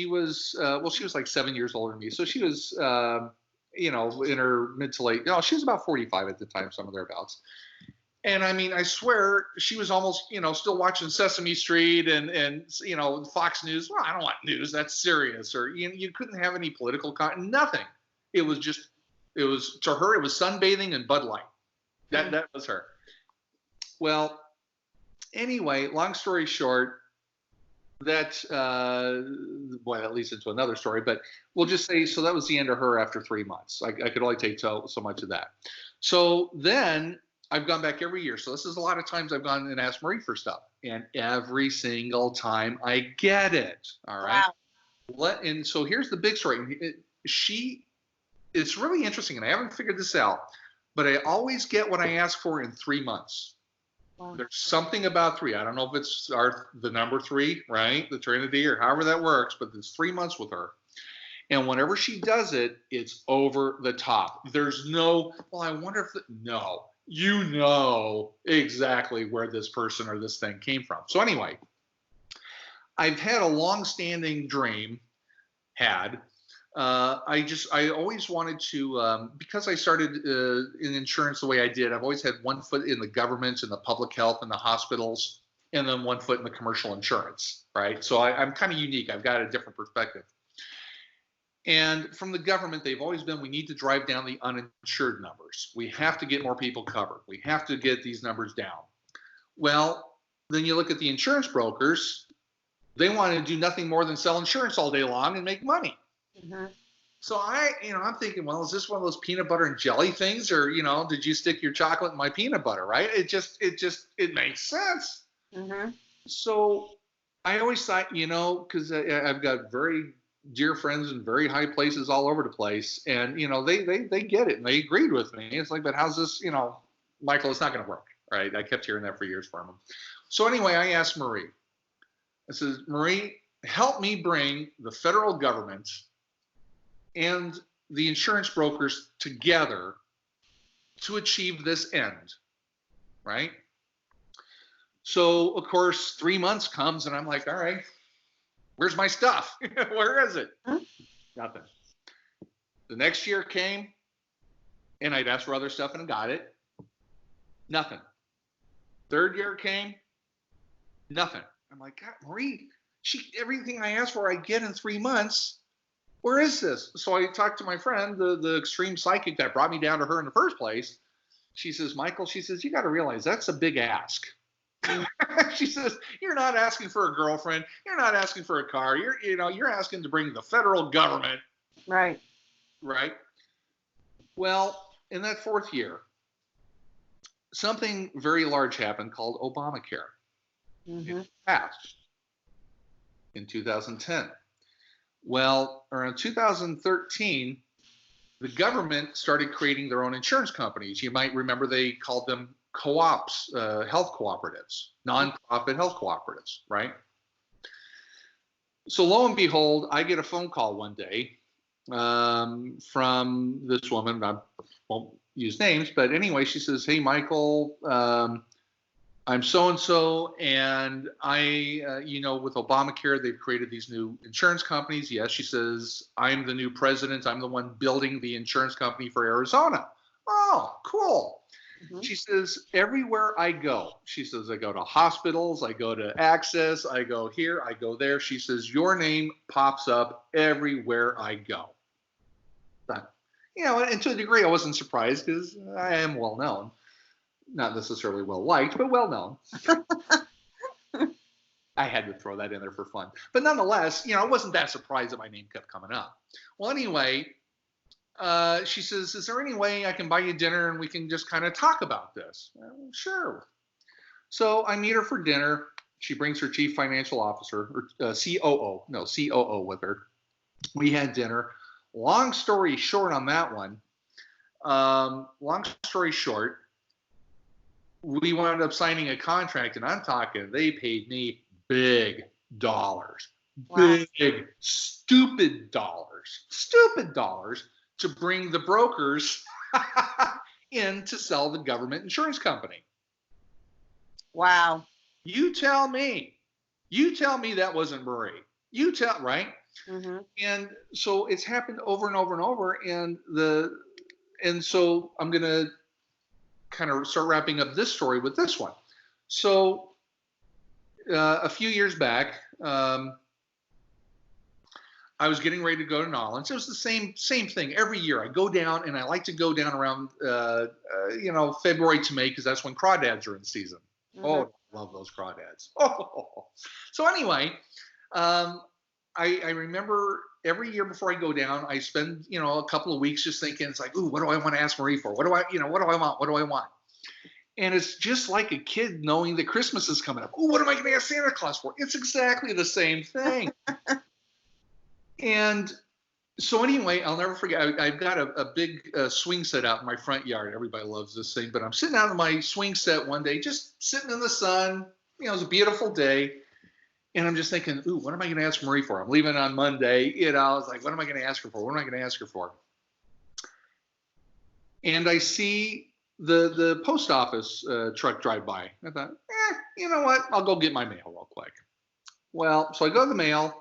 Speaker 2: was, well, she was like 7 years older than me. So she was, in her mid to late, she was about 45 at the time, some of thereabouts. And I mean, I swear she was almost, still watching Sesame Street and Fox News. Well, I don't want news. That's serious. Or you couldn't have any political content. Nothing. It was to her, it was sunbathing and Bud Light. That was her. Well, anyway, long story short, that leads into another story. But we'll just say, so that was the end of her after 3 months. I could only take so much of that. So then I've gone back every year. So this is a lot of times I've gone and asked Marie for stuff. And every single time I get it. All right. Wow. And so here's the big story. It's really interesting, and I haven't figured this out, but I always get what I ask for in 3 months. Wow. There's something about 3. I don't know if it's the number 3, right? The Trinity, or however that works, but it's 3 months with her. And whenever she does it, it's over the top. There's no, well, I wonder if, no. You know exactly where this person or this thing came from. So anyway, I've had a long-standing dream, I always wanted to, because I started in insurance the way I did, I've always had one foot in the government and the public health and the hospitals, and then one foot in the commercial insurance, right? So I'm kind of unique. I've got a different perspective. And from the government, they've always been, we need to drive down the uninsured numbers. We have to get more people covered. We have to get these numbers down. Well, then you look at the insurance brokers, they want to do nothing more than sell insurance all day long and make money. Mm-hmm. So I'm thinking, well, is this one of those peanut butter and jelly things, or did you stick your chocolate in my peanut butter, right? It makes sense. Mm-hmm. So I always thought, because I've got very dear friends in very high places all over the place, and they get it and they agreed with me. It's like, but how's this, Michael? It's not going to work, right? I kept hearing that for years from him. So anyway, I asked Marie. I said, Marie, help me bring the federal government and the insurance brokers together to achieve this end, right? So, of course, 3 months comes, and I'm like, all right, where's my stuff? Where is it? Nothing. The next year came, and I'd asked for other stuff, and I got it. Nothing. Third year came, nothing. I'm like, God, Marie, everything I asked for, I get in 3 months. Where is this? So I talked to my friend, the extreme psychic that brought me down to her in the first place. She says, Michael, you got to realize that's a big ask. She says, you're not asking for a girlfriend. You're not asking for a car. You're asking to bring the federal government.
Speaker 1: Right.
Speaker 2: Right. Well, in that 4th year, something very large happened called Obamacare. Mm-hmm. It passed in 2010. Well, around 2013, the government started creating their own insurance companies. You might remember they called them co-ops, health cooperatives, nonprofit health cooperatives, right? So lo and behold, I get a phone call one day from this woman. I won't use names, but anyway, she says, hey, Michael, I'm so-and-so, and I, with Obamacare, they've created these new insurance companies. Yes, she says, I'm the new president. I'm the one building the insurance company for Arizona. Oh, cool. Mm-hmm. She says, everywhere I go, she says, I go to hospitals, I go to Access, I go here, I go there. She says, your name pops up everywhere I go. But, and to a degree, I wasn't surprised because I am well known. Not necessarily well liked, but well known. I had to throw that in there for fun. But nonetheless, I wasn't that surprised that my name kept coming up. Well, anyway, she says, is there any way I can buy you dinner and we can just kind of talk about this? Sure. So I meet her for dinner. She brings her chief financial officer, or COO with her. We had dinner. Long story short on that one, long story short, we wound up signing a contract, and I'm talking, they paid me big dollars,
Speaker 1: Wow.
Speaker 2: big, stupid dollars to bring the brokers in to sell the government insurance company.
Speaker 1: Wow.
Speaker 2: You tell me that wasn't Marie. Right?
Speaker 1: Mm-hmm.
Speaker 2: And so it's happened over and over and over. And so I'm going to kind of start wrapping up this story with this one. So a few years back, I was getting ready to go to Nolans. It was the same thing every year. I go down, and I like to go down around February to May, because that's when crawdads are in season. Mm-hmm. Oh, I love those crawdads. Oh. So anyway, I remember every year before I go down, I spend a couple of weeks just thinking, it's like, ooh, what do I want to ask Marie for? What do I want? What do I want? And it's just like a kid knowing that Christmas is coming up. Ooh, what am I going to ask Santa Claus for? It's exactly the same thing. And so anyway, I'll never forget, I've got a big swing set out in my front yard. Everybody loves this thing, but I'm sitting out on my swing set one day, just sitting in the sun. It was a beautiful day. And I'm just thinking, ooh, what am I going to ask Marie for? I'm leaving on Monday. I was like, what am I going to ask her for? What am I going to ask her for? And I see the post office truck drive by. I thought, you know what? I'll go get my mail real quick. Well, so I go to the mail,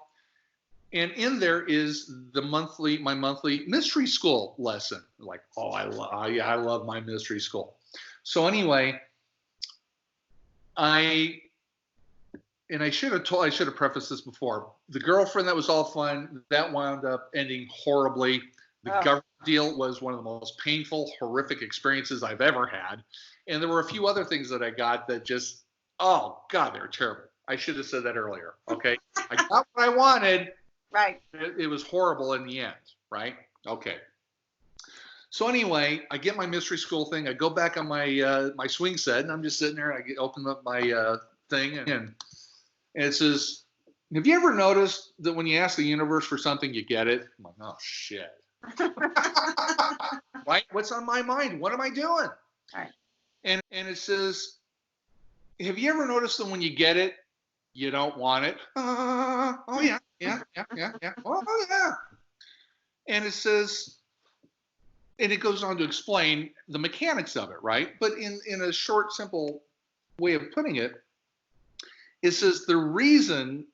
Speaker 2: and in there is my monthly mystery school lesson. I'm like, oh, I love my mystery school. So anyway, I should have prefaced this before. The girlfriend that was all fun, that wound up ending horribly. The government deal was one of the most painful, horrific experiences I've ever had. And there were a few other things that I got that just, oh God, they were terrible. I should have said that earlier. Okay. I got what I wanted.
Speaker 1: Right.
Speaker 2: It was horrible in the end. Right. Okay. So anyway, I get my mystery school thing. I go back on my my swing set, and I'm just sitting there. And I open up my thing, and it says, have you ever noticed that when you ask the universe for something, you get it? I'm like, oh shit. Right? What's on my mind? What am I doing?
Speaker 1: Right.
Speaker 2: And it says, have you ever noticed that when you get it, you don't want it? Oh yeah. Oh yeah. And it says, and it goes on to explain the mechanics of it, right? But in a short, simple way of putting it, it says the reason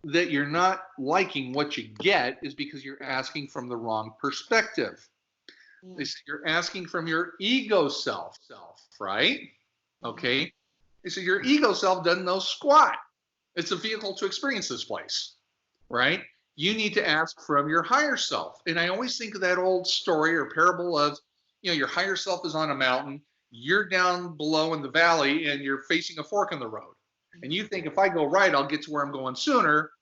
Speaker 2: that you're not liking what you get is because you're asking from the wrong perspective. They say you're asking from your ego self, right? Okay. They say your ego self doesn't know squat. It's a vehicle to experience this place, right? You need to ask from your higher self. And I always think of that old story or parable of, your higher self is on a mountain, you're down below in the valley, and you're facing a fork in the road. And you think, if I go right, I'll get to where I'm going sooner,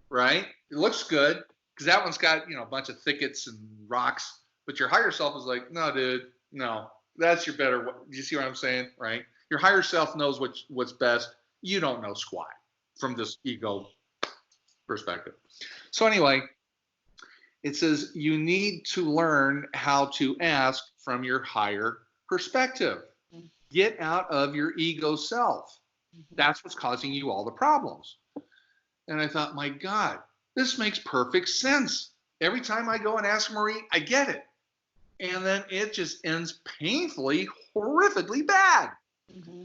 Speaker 2: right? It looks good, because that one's got, a bunch of thickets and rocks. But your higher self is like, no, dude, no, that's your better. You see what I'm saying, right? Your higher self knows what's best. You don't know squat from this ego perspective. So anyway, it says you need to learn how to ask from your higher perspective. Get out of your ego self. That's what's causing you all the problems. And I thought, my God, this makes perfect sense. Every time I go and ask Marie, I get it. And then it just ends painfully, horrifically bad. Mm-hmm.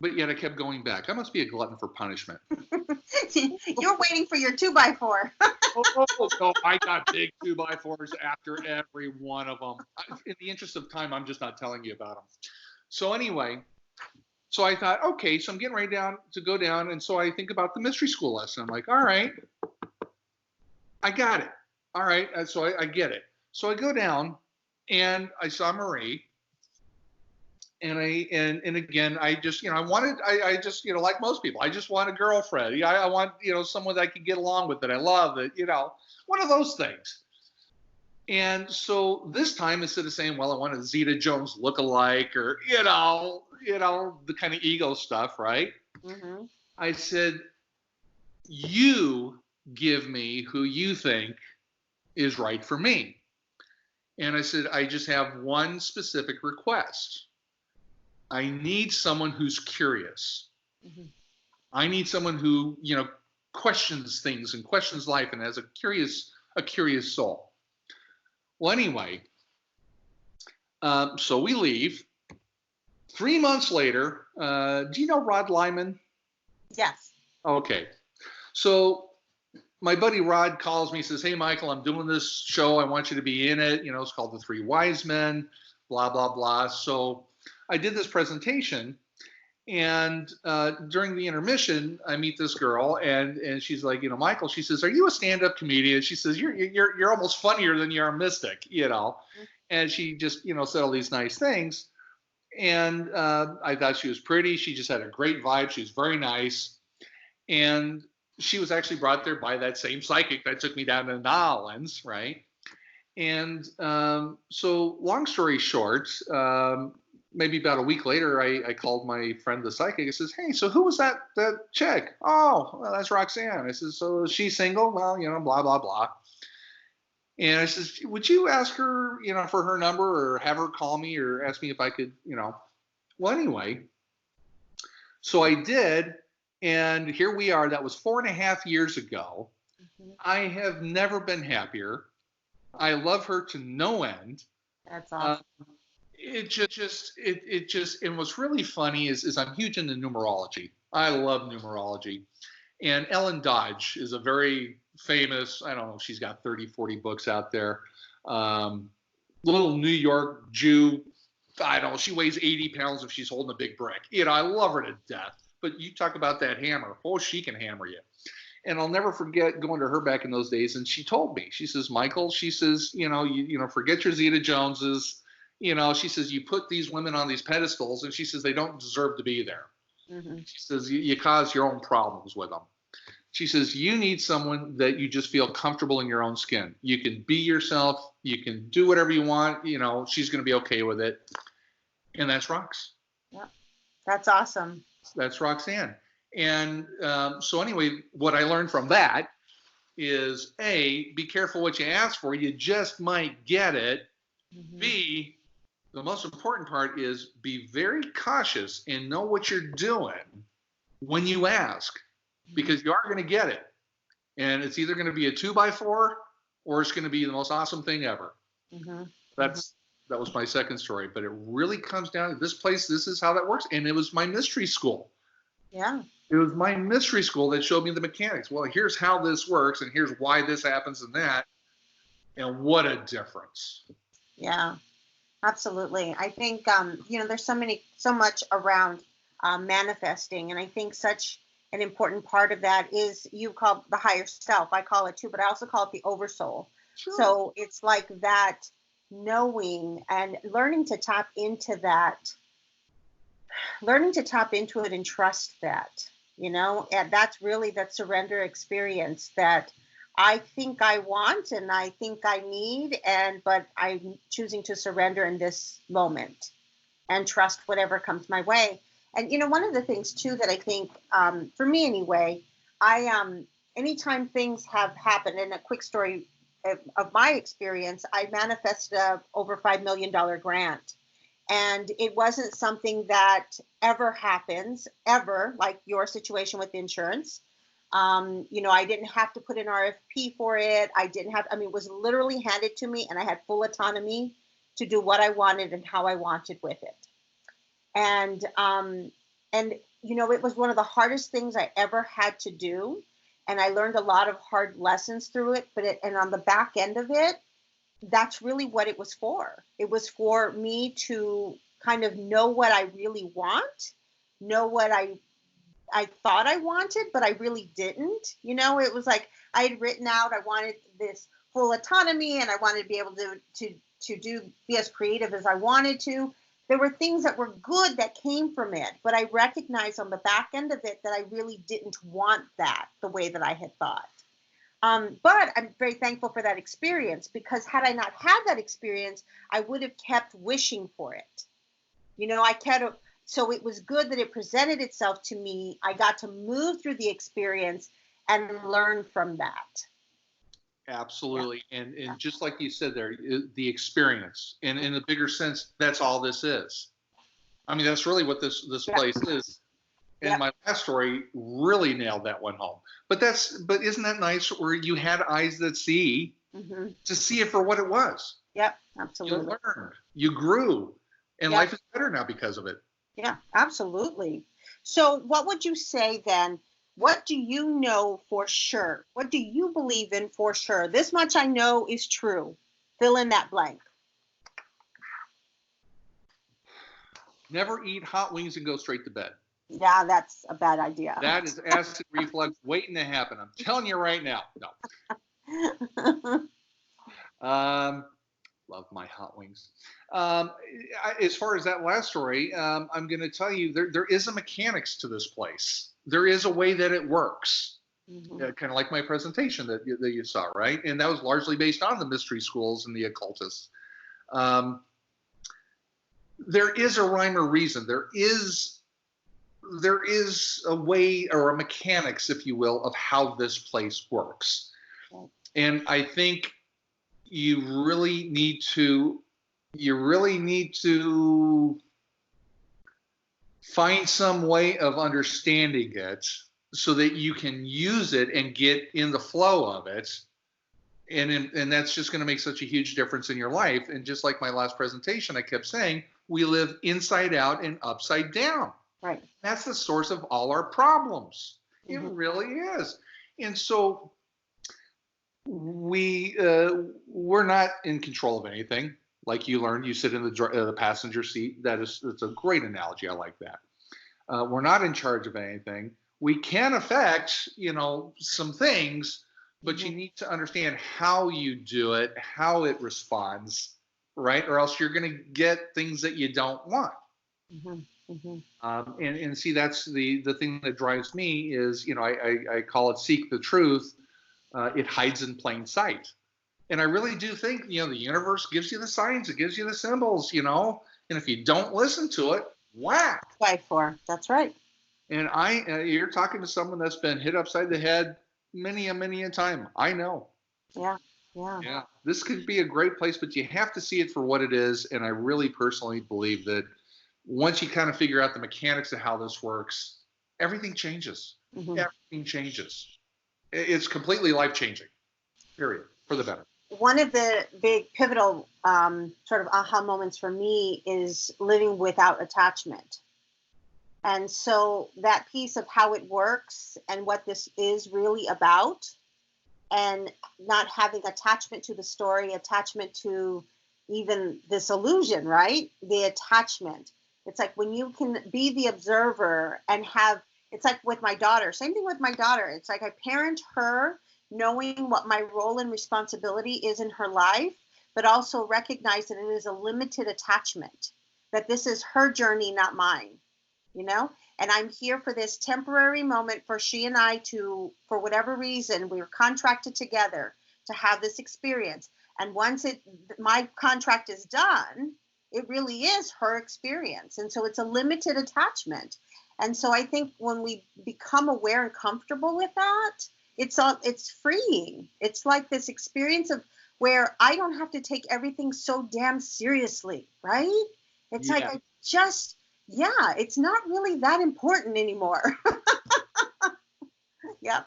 Speaker 2: But yet I kept going back. I must be a glutton for punishment.
Speaker 1: You're waiting for your 2x4.
Speaker 2: Oh, no, I got big 2x4s after every one of them. In the interest of time, I'm just not telling you about them. So anyway, so I thought, okay, so I'm getting ready to go down. And so I think about the mystery school lesson. I'm like, all right, I got it. All right, so I get it. So I go down, and I saw Marie. And again, I just, I just, like most people, I just want a girlfriend. Yeah, I want, someone that I can get along with, that I love, that, one of those things. And so this time, instead of saying, well, I want a Zeta Jones lookalike, or, the kind of ego stuff, right? Mm-hmm. I said, you give me who you think is right for me. And I said, I just have one specific request. I need someone who's curious.
Speaker 1: Mm-hmm.
Speaker 2: I need someone who, questions things and questions life and has a curious soul. Well, anyway, so we leave. 3 months later, do you know Rod Lyman?
Speaker 1: Yes.
Speaker 2: Okay. So my buddy Rod calls me, says, hey, Michael, I'm doing this show. I want you to be in it. It's called The Three Wise Men, blah, blah, blah. So I did this presentation. And during the intermission, I meet this girl, and she's like, Michael, she says, are you a stand-up comedian? She says, you're almost funnier than you are mystic,
Speaker 1: Mm-hmm.
Speaker 2: And she just, said all these nice things. And I thought she was pretty. She just had a great vibe. She was very nice. And she was actually brought there by that same psychic that took me down to New Orleans, right? And so long story short, maybe about a week later, I called my friend, the psychic. I says, hey, so who was that chick? Oh, well, that's Roxanne. I says, so is she single? Well, blah, blah, blah. And I says, would you ask her, for her number or have her call me or ask me if I could, Well, anyway, so I did. And here we are. That was 4.5 years ago.
Speaker 1: Mm-hmm.
Speaker 2: I have never been happier. I love her to no end.
Speaker 1: That's awesome.
Speaker 2: And what's really funny is I'm huge into numerology. I love numerology. And Ellen Dodge is a very famous, I don't know, she's got 30, 40 books out there. Little New York Jew, I don't know, she weighs 80 pounds if she's holding a big brick. I love her to death. But you talk about that hammer. Oh, she can hammer you. And I'll never forget going to her back in those days. And she told me, she says, Michael, she says, forget your Zeta Joneses. She says, you put these women on these pedestals, and she says, they don't deserve to be there.
Speaker 1: Mm-hmm.
Speaker 2: She says, you cause your own problems with them. She says, you need someone that you just feel comfortable in your own skin. You can be yourself. You can do whatever you want. She's going to be okay with it. And that's Rox.
Speaker 1: Yeah, that's awesome.
Speaker 2: That's Roxanne. And so anyway, what I learned from that is, A, be careful what you ask for. You just might get it. Mm-hmm. B, the most important part is be very cautious and know what you're doing when you ask, because you are going to get it. And it's either going to be a 2x4 or it's going to be the most awesome thing ever.
Speaker 1: Mm-hmm.
Speaker 2: That was my second story, but it really comes down to this place. This is how that works. And it was my mystery school.
Speaker 1: Yeah.
Speaker 2: It was my mystery school that showed me the mechanics. Well, here's how this works, and here's why this happens and that. And what a difference.
Speaker 1: Yeah, absolutely. I think, there's so much around manifesting. And I think such an important part of that is you call the higher self. I call it too, but I also call it the oversoul. Sure. So it's like that knowing and learning to tap into it and trust that, and that's really that surrender experience that I think I want and I think I need, but I'm choosing to surrender in this moment and trust whatever comes my way. And, one of the things too that I think, for me anyway, anytime things have happened, and a quick story of my experience, I manifested a over $5 million grant. And it wasn't something that ever happens, ever, like your situation with insurance. I didn't have to put an RFP for it. It was literally handed to me, and I had full autonomy to do what I wanted and how I wanted with it. And it was one of the hardest things I ever had to do. And I learned a lot of hard lessons through it, and on the back end of it, that's really what it was for. It was for me to kind of know what I really want, know what I thought I wanted, but I really didn't. It was like I had written out, I wanted this full autonomy, and I wanted to be able to be as creative as I wanted to. There were things that were good that came from it, but I recognized on the back end of it that I really didn't want that the way that I had thought. But I'm very thankful for that experience, because had I not had that experience, I would have kept wishing for it. So it was good that it presented itself to me. I got to move through the experience and learn from that.
Speaker 2: Absolutely.
Speaker 1: Yeah.
Speaker 2: And just like you said there, the experience. And in a bigger sense, that's all this is. I mean, that's really what this
Speaker 1: Yeah.
Speaker 2: place is. And
Speaker 1: Yep.
Speaker 2: my last story really nailed that one home. But isn't that nice where you had eyes that see
Speaker 1: Hmm.
Speaker 2: to see it for what it was?
Speaker 1: Yep.
Speaker 2: You
Speaker 1: Absolutely.
Speaker 2: learned, you grew, and
Speaker 1: Yep.
Speaker 2: life is better now because of it.
Speaker 1: Yeah. Absolutely. So, what would you say then? What do you know for sure? What do you believe in for sure? This much I know is true. Fill in that blank.
Speaker 2: Never eat hot wings and go straight to bed.
Speaker 1: Yeah, that's a bad idea.
Speaker 2: That is acid reflux waiting to happen. I'm telling you right now. No. Love my hot wings. As far as that last story, I'm going to tell you there is a mechanics to this place. There is a way that it works.
Speaker 1: Hmm.
Speaker 2: Kind of like my presentation that you saw, right? And that was largely based on the mystery schools and the occultists. There is a rhyme or reason. There is a way or a mechanics, if you will, of how this place works. And I think you really need to find some way of understanding it so that you can use it and get in the flow of it. And that's just going to make such a huge difference in your life. And just like my last presentation, I kept saying, we live inside out and upside down.
Speaker 1: Right.
Speaker 2: That's the source of all our problems. It
Speaker 1: Hmm.
Speaker 2: really is. And so we're not in control of anything. Like you learned, you sit in the passenger seat. That's a great analogy. I like that. We're not in charge of anything. We can affect, some things, but you need to understand how you do it, how it responds, right? Or else you're going to get things that you don't want.
Speaker 1: Hmm. Hmm.
Speaker 2: And see, that's the thing that drives me is, I call it seek the truth. It hides in plain sight. And I really do think, the universe gives you the signs, it gives you the symbols, and if you don't listen to it, whack.
Speaker 1: Fight for. That's right.
Speaker 2: And you're talking to someone that's been hit upside the head many a time. I know.
Speaker 1: Yeah. Yeah.
Speaker 2: Yeah. This could be a great place, but you have to see it for what it is. And I really personally believe that once you kind of figure out the mechanics of how this works, everything changes.
Speaker 1: Hmm.
Speaker 2: Everything changes. It's completely life changing, period, for the better.
Speaker 1: One of the big pivotal sort of aha moments for me is living without attachment. And so that piece of how it works and what this is really about, and not having attachment to the story, attachment to even this illusion, right? The attachment. It's like when you can be the observer and have, it's like with my daughter, same thing with my daughter. It's like I parent her knowing what my role and responsibility is in her life, but also recognize that it is a limited attachment, that this is her journey, not mine, you know? And I'm here for this temporary moment for she and I to, for whatever reason, we were contracted together to have this experience. And once my contract is done, it really is her experience. And so it's a limited attachment. And so I think when we become aware and comfortable with that, it's freeing. It's like this experience of where I don't have to take everything so damn seriously, right? It's like
Speaker 2: Yeah.
Speaker 1: I just, yeah, it's not really that important anymore. Yeah,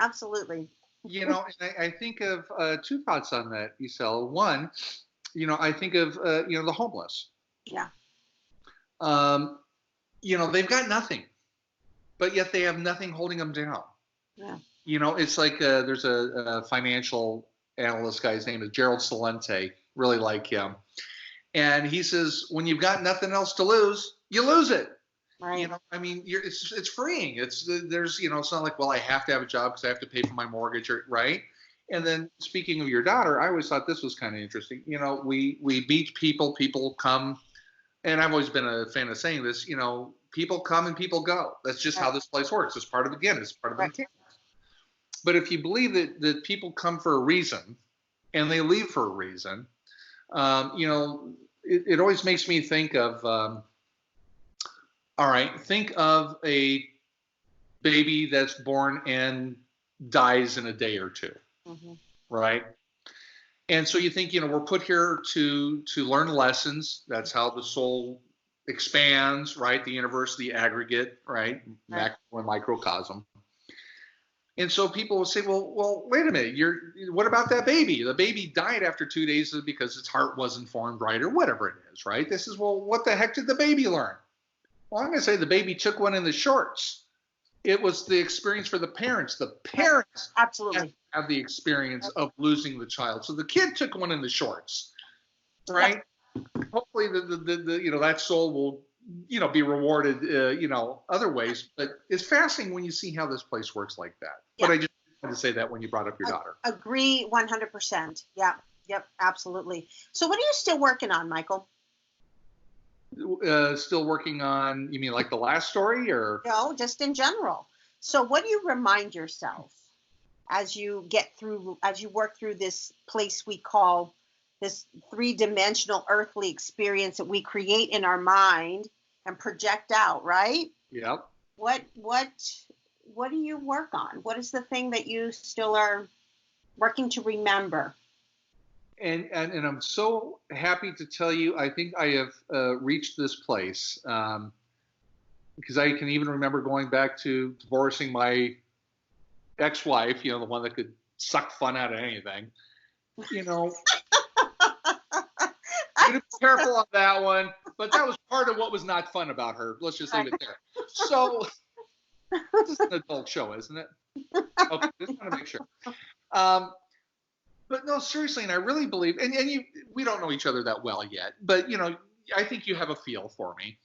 Speaker 1: absolutely.
Speaker 2: And I think of two thoughts on that, Isel. One, I think of, the homeless.
Speaker 1: Yeah.
Speaker 2: Um, they've got nothing, but yet they have nothing holding them down.
Speaker 1: Yeah.
Speaker 2: It's like there's a financial analyst guy. His name is Gerald Salente. Really like him. And he says, when you've got nothing else to lose, you lose it.
Speaker 1: Right.
Speaker 2: I mean, it's freeing. There's it's not like, well, I have to have a job because I have to pay for my mortgage, right? And then speaking of your daughter, I always thought this was kind of interesting. We meet people, people come, and I've always been a fan of saying this. People come and people go. That's just how this place works. It's part of it's part of the mechanics. But if you believe that people come for a reason and they leave for a reason, it always makes me think of. All right, think of a baby that's born and dies in a day or two.
Speaker 1: Mm-hmm.
Speaker 2: right? And so you think, we're put here to learn lessons. That's how the soul expands, right? The universe, the aggregate, right?
Speaker 1: Right.
Speaker 2: Macro and microcosm. And so people will say, well, wait a minute. What about that baby? The baby died after 2 days because its heart wasn't formed right, or whatever it is, right? This is, well, what the heck did the baby learn? Well, I'm going to say the baby took one in the shorts. It was the experience for the parents. The parents
Speaker 1: Absolutely
Speaker 2: have the experience of losing the child. So the kid took one in the shorts, right? Hopefully that soul will be rewarded other ways. But it's fascinating when you see how this place works like that.
Speaker 1: Yeah.
Speaker 2: But I just wanted to say that when you brought up your daughter.
Speaker 1: Agree 100%. Yeah. Yep. Absolutely. So what are you still working on, Michael?
Speaker 2: Still working on, you mean like the last story, or?
Speaker 1: No, just in general. So what do you remind yourself as you work through this place we call this three-dimensional earthly experience that we create in our mind and project out, right?
Speaker 2: Yep.
Speaker 1: What do you work on? What is the thing that you still are working to remember?
Speaker 2: And I'm so happy to tell you, I think I have reached this place, because I can even remember going back to divorcing my ex-wife, the one that could suck fun out of anything. You be careful on that one, but that was part of what was not fun about her. Let's just leave it there. So this is an adult show, isn't it? Okay, just want to make sure. But no, seriously, and I really believe, and we don't know each other that well yet, but I think you have a feel for me.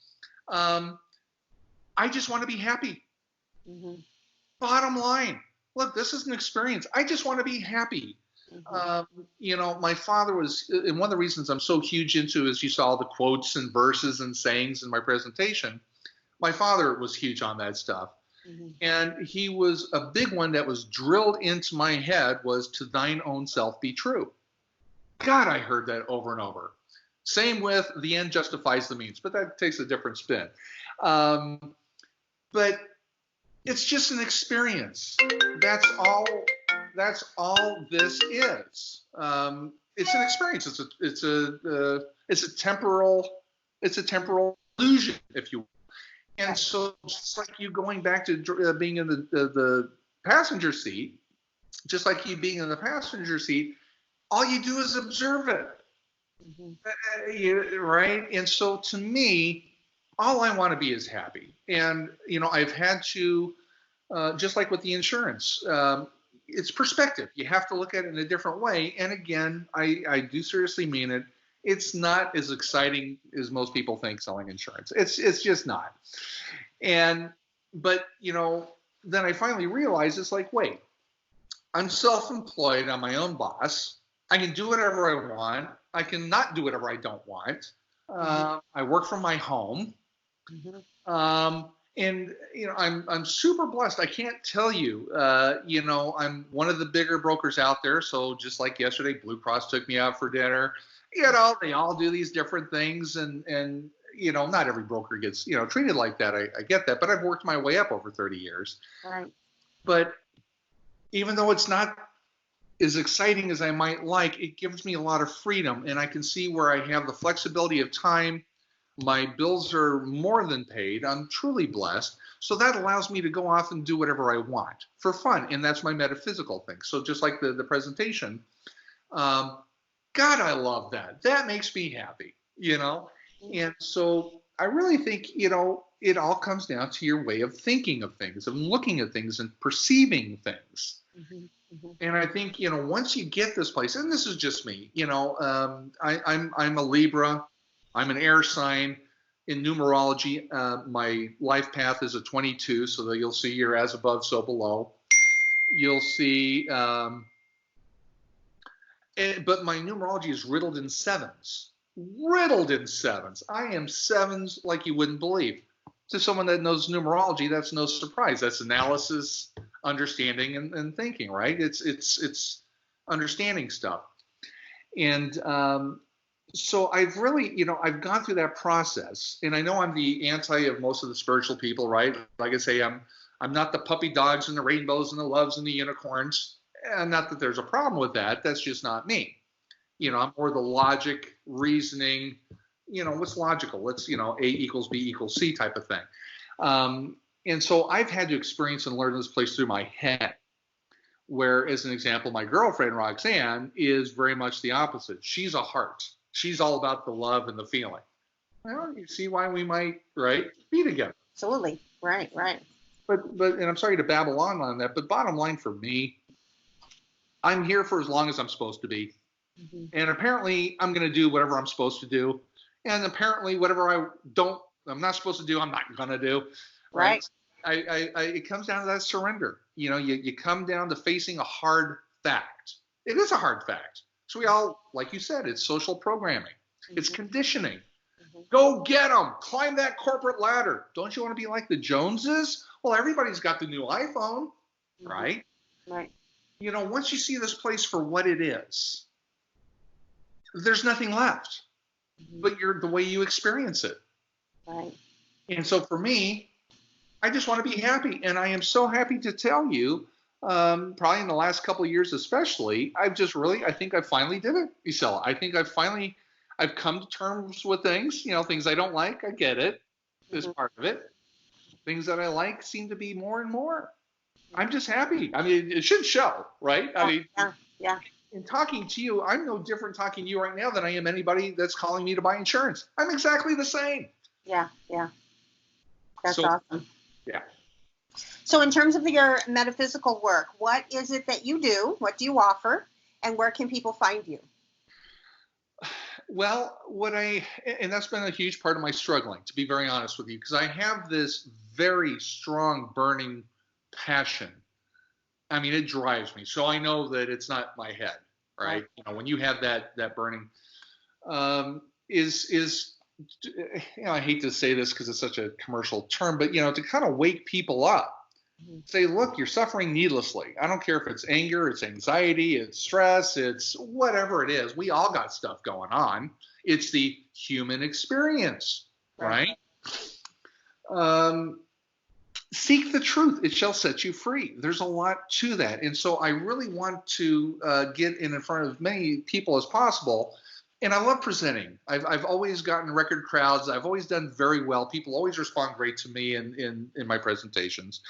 Speaker 2: I just want to be happy.
Speaker 1: Mm-hmm.
Speaker 2: Bottom line, look, this is an experience. I just want to be happy.
Speaker 1: Mm-hmm.
Speaker 2: My father was, and one of the reasons I'm so huge into, as you saw the quotes and verses and sayings in my presentation, my father was huge on that stuff.
Speaker 1: Mm-hmm.
Speaker 2: And he was a big one that was drilled into my head was, to thine own self be true. God, I heard that over and over. Same with the end justifies the means, but that takes a different spin. But it's just an experience. That's all this is. It's an experience. It's a temporal illusion, if you will. And so, just like you going back to being in the passenger seat, just like you being in the passenger seat, all you do is observe it. Mm-hmm. Right? And so, to me, all I want to be is happy. And, I've had to, just like with the insurance, it's perspective. You have to look at it in a different way. And again, I do seriously mean it. It's not as exciting as most people think, selling insurance. It's just not. But then I finally realized, it's like, wait, I'm self-employed. I'm my own boss. I can do whatever I want. I can not do whatever I don't want. I work from my home. Mm-hmm. And I'm super blessed. I can't tell you. I'm one of the bigger brokers out there. So just like yesterday, Blue Cross took me out for dinner. They all do these different things, and not every broker gets treated like that. I get that, but I've worked my way up over 30 years.
Speaker 1: Right.
Speaker 2: But even though it's not as exciting as I might like, it gives me a lot of freedom, and I can see where I have the flexibility of time. My bills are more than paid. I'm truly blessed. So that allows me to go off and do whatever I want for fun. And that's my metaphysical thing. So just like the presentation, God, I love that. That makes me happy, And so I really think, it all comes down to your way of thinking of things, of looking at things and perceiving things. Mm-hmm. Mm-hmm. And I think, once you get this place, and this is just me, I'm a Libra. I'm an air sign. In numerology, my life path is a 22, so that you'll see you're as above, so below. You'll see, but my numerology is riddled in sevens. I am sevens like you wouldn't believe. To someone that knows numerology, that's no surprise. That's analysis, understanding, and thinking, right? It's understanding stuff. And so I've really, I've gone through that process, and I know I'm the anti of most of the spiritual people, right? Like I say, I'm not the puppy dogs and the rainbows and the loves and the unicorns. And not that there's a problem with that. That's just not me. I'm more the logic, reasoning, what's logical? Let's, A equals B equals C type of thing. And so I've had to experience and learn this place through my head. Where, as an example, my girlfriend, Roxanne, is very much the opposite. She's a heart. She's all about the love and the feeling. Well, you see why we might, right, be together.
Speaker 1: Absolutely. Right.
Speaker 2: But, and I'm sorry to babble on that, but bottom line for me, I'm here for as long as I'm supposed to be. Mm-hmm. And apparently I'm going to do whatever I'm supposed to do. And apparently whatever I'm not supposed to do, I'm not going to do.
Speaker 1: Right.
Speaker 2: It comes down to that surrender. You come down to facing a hard fact. It is a hard fact. So we all, like you said, it's social programming. Mm-hmm. It's conditioning. Mm-hmm. Go get them. Climb that corporate ladder. Don't you want to be like the Joneses? Well, everybody's got the new iPhone, mm-hmm. right?
Speaker 1: Right.
Speaker 2: Once you see this place for what it is, there's nothing left, mm-hmm. but the way you experience it.
Speaker 1: Right.
Speaker 2: And so for me, I just want to be happy. And I am so happy to tell you, probably in the last couple of years especially, I think I finally did it, Isela. I think I've come to terms with things, things I don't like, I get it, is mm-hmm. part of it. Things that I like seem to be more and more. I'm just happy. I mean, it should show, right?
Speaker 1: Yeah.
Speaker 2: In talking to you, I'm no different talking to you right now than I am anybody that's calling me to buy insurance. I'm exactly the same.
Speaker 1: Yeah. That's awesome.
Speaker 2: Yeah.
Speaker 1: So in terms of your metaphysical work, what is it that you do? What do you offer? And where can people find you?
Speaker 2: Well, and that's been a huge part of my struggling, to be very honest with you, because I have this very strong burning passion. I mean, it drives me. So I know that it's not my head, right? When you have that burning, I hate to say this because it's such a commercial term, but to kind of wake people up, mm-hmm. say, look, you're suffering needlessly. I don't care if it's anger, it's anxiety, it's stress, it's whatever it is. We all got stuff going on. It's the human experience, right? Seek the truth. It shall set you free. There's a lot to that. And so I really want to get in front of as many people as possible. And I love presenting. I've always gotten record crowds. I've always done very well. People always respond great to me in my presentations.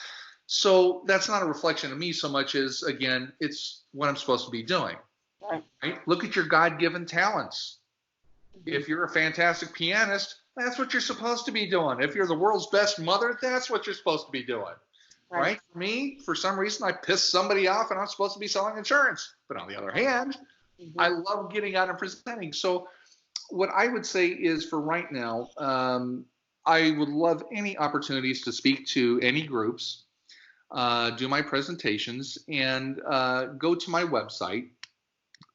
Speaker 2: So that's not a reflection of me so much as, again, it's what I'm supposed to be doing. Right? Look at your God-given talents. If you're a fantastic pianist, that's what you're supposed to be doing. If you're the world's best mother, that's what you're supposed to be doing. Right? For me, for some reason, I pissed somebody off and I'm supposed to be selling insurance. But on the other hand, mm-hmm. I love getting out and presenting. So what I would say is for right now, I would love any opportunities to speak to any groups, do my presentations, and go to my website,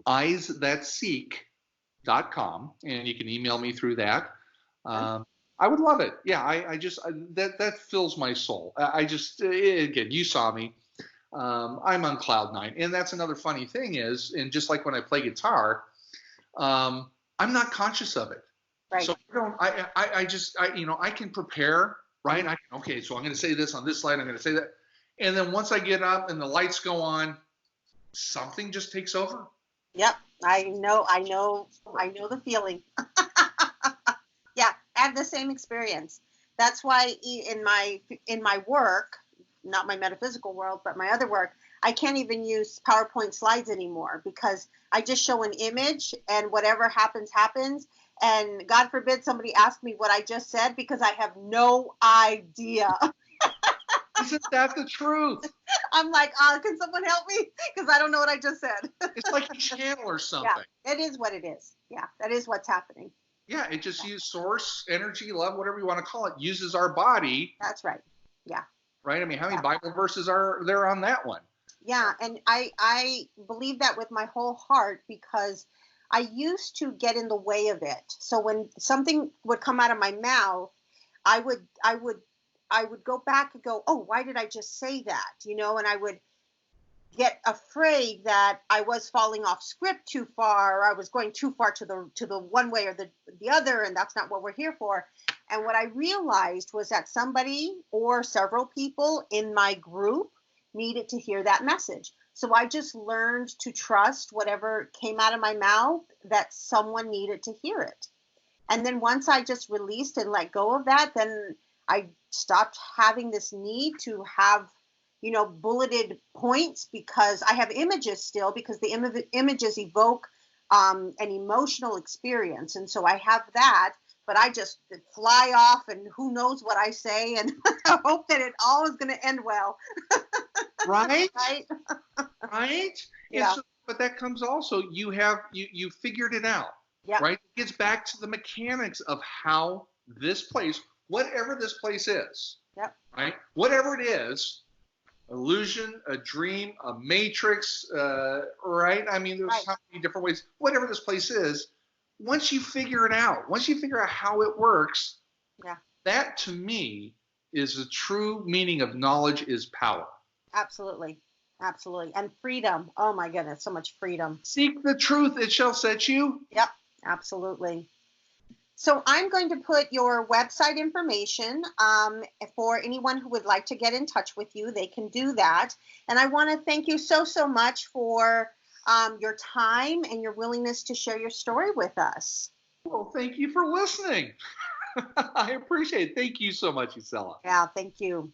Speaker 2: eyesthatseek.com, and you can email me through that. I would love it. Yeah, that fills my soul. Again, you saw me. I'm on cloud nine. And that's another funny thing is, and just like when I play guitar, I'm not conscious of it.
Speaker 1: Right.
Speaker 2: So I can prepare, right? Okay, so I'm going to say this on this slide. I'm going to say that. And then once I get up and the lights go on, something just takes over.
Speaker 1: Yep. I know the feeling. Yeah, I have the same experience. That's why in my work, not my metaphysical world, but my other work, I can't even use PowerPoint slides anymore because I just show an image and whatever happens. And God forbid somebody ask me what I just said because I have no idea.
Speaker 2: Isn't that the truth?
Speaker 1: I'm like, can someone help me? Because I don't know what I just said.
Speaker 2: It's like a channel or something.
Speaker 1: Yeah, it is what it is. Yeah, that is what's happening.
Speaker 2: Yeah, it just uses source, energy, love, whatever you want to call it, uses our body.
Speaker 1: That's right. Yeah.
Speaker 2: Right? I mean, how many Bible verses are there on that one?
Speaker 1: Yeah, and I believe that with my whole heart because I used to get in the way of it. So when something would come out of my mouth, I would go back and go, oh, why did I just say that? And I would get afraid that I was falling off script too far, or I was going too far to the one way or the other, and that's not what we're here for. And what I realized was that somebody or several people in my group needed to hear that message. So I just learned to trust whatever came out of my mouth, that someone needed to hear it. And then once I just released and let go of that, then I stopped having this need to have, bulleted points, because I have images still, because the images evoke an emotional experience. And so I have that, but I just fly off and who knows what I say, and I hope that it all is going to end well.
Speaker 2: Right?
Speaker 1: Right?
Speaker 2: Right?
Speaker 1: Yeah.
Speaker 2: But that comes also, you figured it out.
Speaker 1: Yep.
Speaker 2: Right? It gets back to the mechanics of how this place, whatever this place is,
Speaker 1: Yep.
Speaker 2: right? Whatever it is, illusion, a dream, a matrix, right? I mean, there's
Speaker 1: Right.
Speaker 2: so many different ways. Whatever this place is, once you figure it out, once you figure out how it works,
Speaker 1: Yeah.
Speaker 2: that to me is the true meaning of knowledge is power.
Speaker 1: Absolutely. Absolutely. And freedom. Oh my goodness, so much freedom.
Speaker 2: Seek the truth, it shall set you.
Speaker 1: Yep. Absolutely. So I'm going to put your website information, for anyone who would like to get in touch with you. They can do that. And I want to thank you so, so much for your time and your willingness to share your story with us.
Speaker 2: Well, thank you for listening. I appreciate it. Thank you so much, Isela.
Speaker 1: Yeah, thank you.